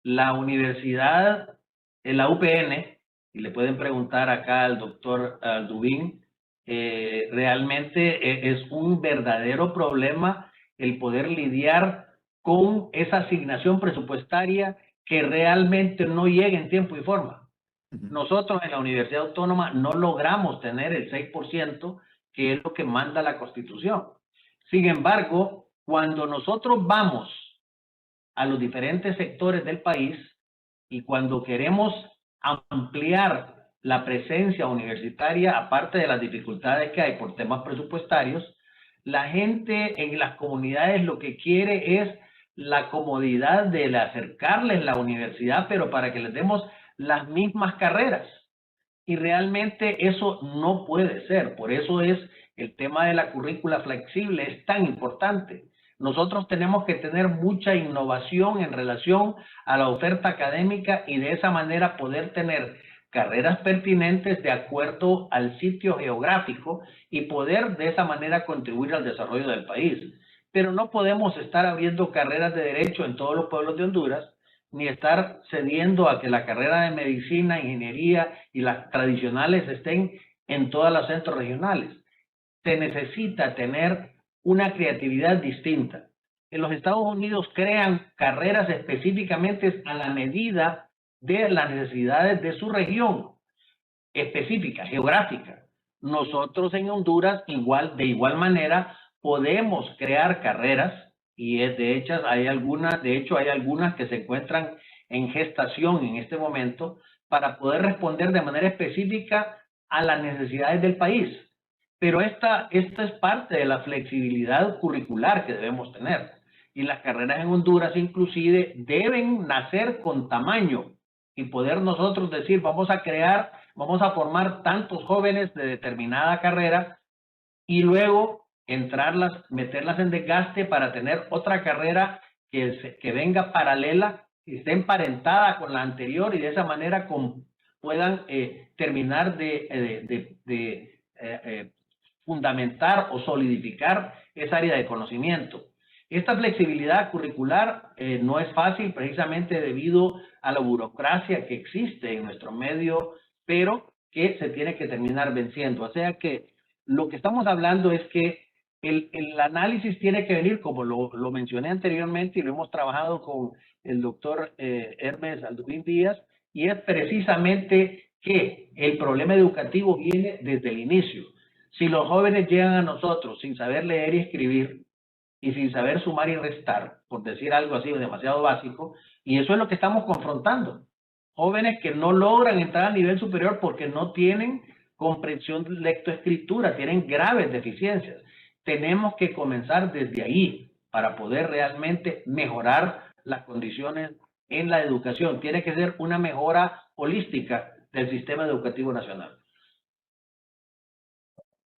La universidad, la UPN, y le pueden preguntar acá al doctor Dubín, realmente es un verdadero problema el poder lidiar con esa asignación presupuestaria que realmente no llega en tiempo y forma. Nosotros en la Universidad Autónoma no logramos tener el 6%, que es lo que manda la Constitución. Sin embargo, cuando nosotros vamos a los diferentes sectores del país y cuando queremos ampliar la presencia universitaria, aparte de las dificultades que hay por temas presupuestarios, la gente en las comunidades lo que quiere es la comodidad de acercarles la universidad, pero para que les demos las mismas carreras. Y realmente eso no puede ser. Por eso es el tema de la currícula flexible es tan importante. Nosotros tenemos que tener mucha innovación en relación a la oferta académica y de esa manera poder tener carreras pertinentes de acuerdo al sitio geográfico y poder de esa manera contribuir al desarrollo del país. Pero no podemos estar abriendo carreras de derecho en todos los pueblos de Honduras, ni estar cediendo a que la carrera de medicina, ingeniería y las tradicionales estén en todos los centros regionales. Se necesita tener una creatividad distinta. En los Estados Unidos crean carreras específicamente a la medida de las necesidades de su región específica, geográfica. Nosotros en Honduras, de igual manera, podemos crear carreras y de hecho hay algunas que se encuentran en gestación en este momento para poder responder de manera específica a las necesidades del país. Pero esta es parte de la flexibilidad curricular que debemos tener. Y las carreras en Honduras inclusive deben nacer con tamaño y poder nosotros decir, vamos a formar tantos jóvenes de determinada carrera y luego meterlas en desgaste para tener otra carrera que venga paralela, que esté emparentada con la anterior y de esa manera puedan terminar de fundamentar o solidificar esa área de conocimiento. Esta flexibilidad curricular no es fácil precisamente debido a la burocracia que existe en nuestro medio, pero que se tiene que terminar venciendo. O sea que lo que estamos hablando es que el análisis tiene que venir, como lo mencioné anteriormente y lo hemos trabajado con el doctor Hermes Alduín Díaz, y es precisamente que el problema educativo viene desde el inicio. Si los jóvenes llegan a nosotros sin saber leer y escribir y sin saber sumar y restar, por decir algo así demasiado básico, y eso es lo que estamos confrontando. Jóvenes que no logran entrar al nivel superior porque no tienen comprensión de lectoescritura, tienen graves deficiencias. Tenemos que comenzar desde ahí para poder realmente mejorar las condiciones en la educación. Tiene que ser una mejora holística del sistema educativo nacional.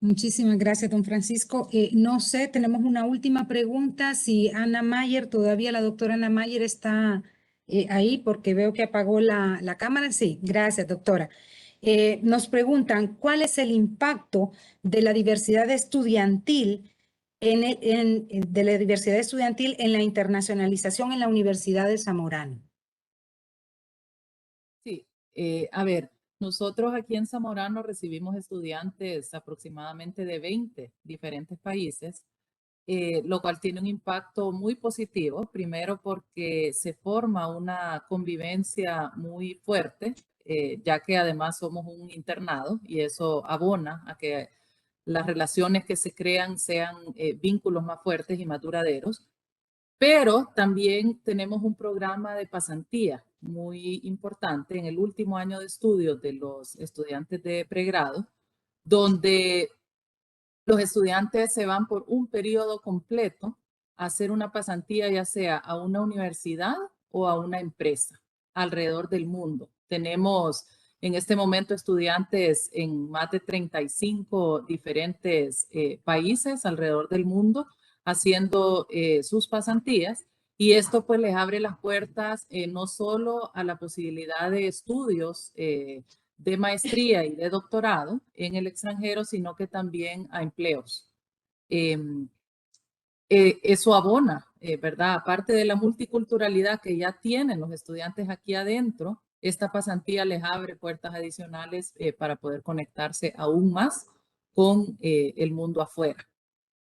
Muchísimas gracias, don Francisco. No sé, tenemos una última pregunta. Si Ana Mayer, todavía la doctora Ana Mayer está ahí porque veo que apagó la cámara. Sí, gracias, doctora. Nos preguntan, ¿cuál es el impacto de la diversidad estudiantil de la diversidad estudiantil en la internacionalización en la Universidad de Zamorano? Sí, a ver, nosotros aquí en Zamorano recibimos estudiantes aproximadamente de 20 diferentes países, lo cual tiene un impacto muy positivo, primero porque se forma una convivencia muy fuerte, ya que además somos un internado y eso abona a que las relaciones que se crean sean vínculos más fuertes y más duraderos. Pero también tenemos un programa de pasantía muy importante en el último año de estudios de los estudiantes de pregrado, donde los estudiantes se van por un periodo completo a hacer una pasantía, ya sea a una universidad o a una empresa alrededor del mundo. Tenemos en este momento estudiantes en más de 35 diferentes países alrededor del mundo haciendo sus pasantías, y esto pues les abre las puertas no solo a la posibilidad de estudios de maestría y de doctorado en el extranjero, sino que también a empleos. Eso abona, ¿verdad? Aparte de la multiculturalidad que ya tienen los estudiantes aquí adentro, esta pasantía les abre puertas adicionales para poder conectarse aún más con el mundo afuera.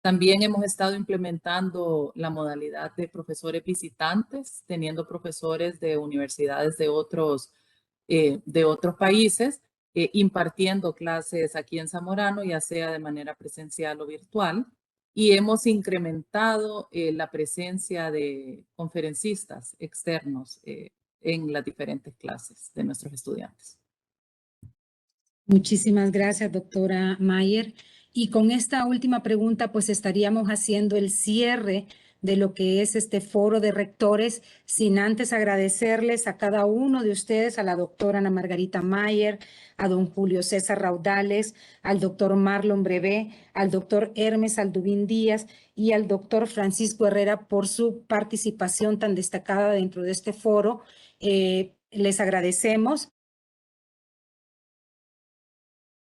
También hemos estado implementando la modalidad de profesores visitantes, teniendo profesores de universidades de otros países, impartiendo clases aquí en Zamorano, ya sea de manera presencial o virtual. Y hemos incrementado la presencia de conferencistas externos en las diferentes clases de nuestros estudiantes. Muchísimas gracias, doctora Mayer. Y con esta última pregunta, pues estaríamos haciendo el cierre de lo que es este foro de rectores, sin antes agradecerles a cada uno de ustedes, a la doctora Ana Margarita Mayer, a don Julio César Raudales, al doctor Marlon Brevé, al doctor Hermes Aldubín Díaz y al doctor Francisco Herrera por su participación tan destacada dentro de este foro. Les agradecemos.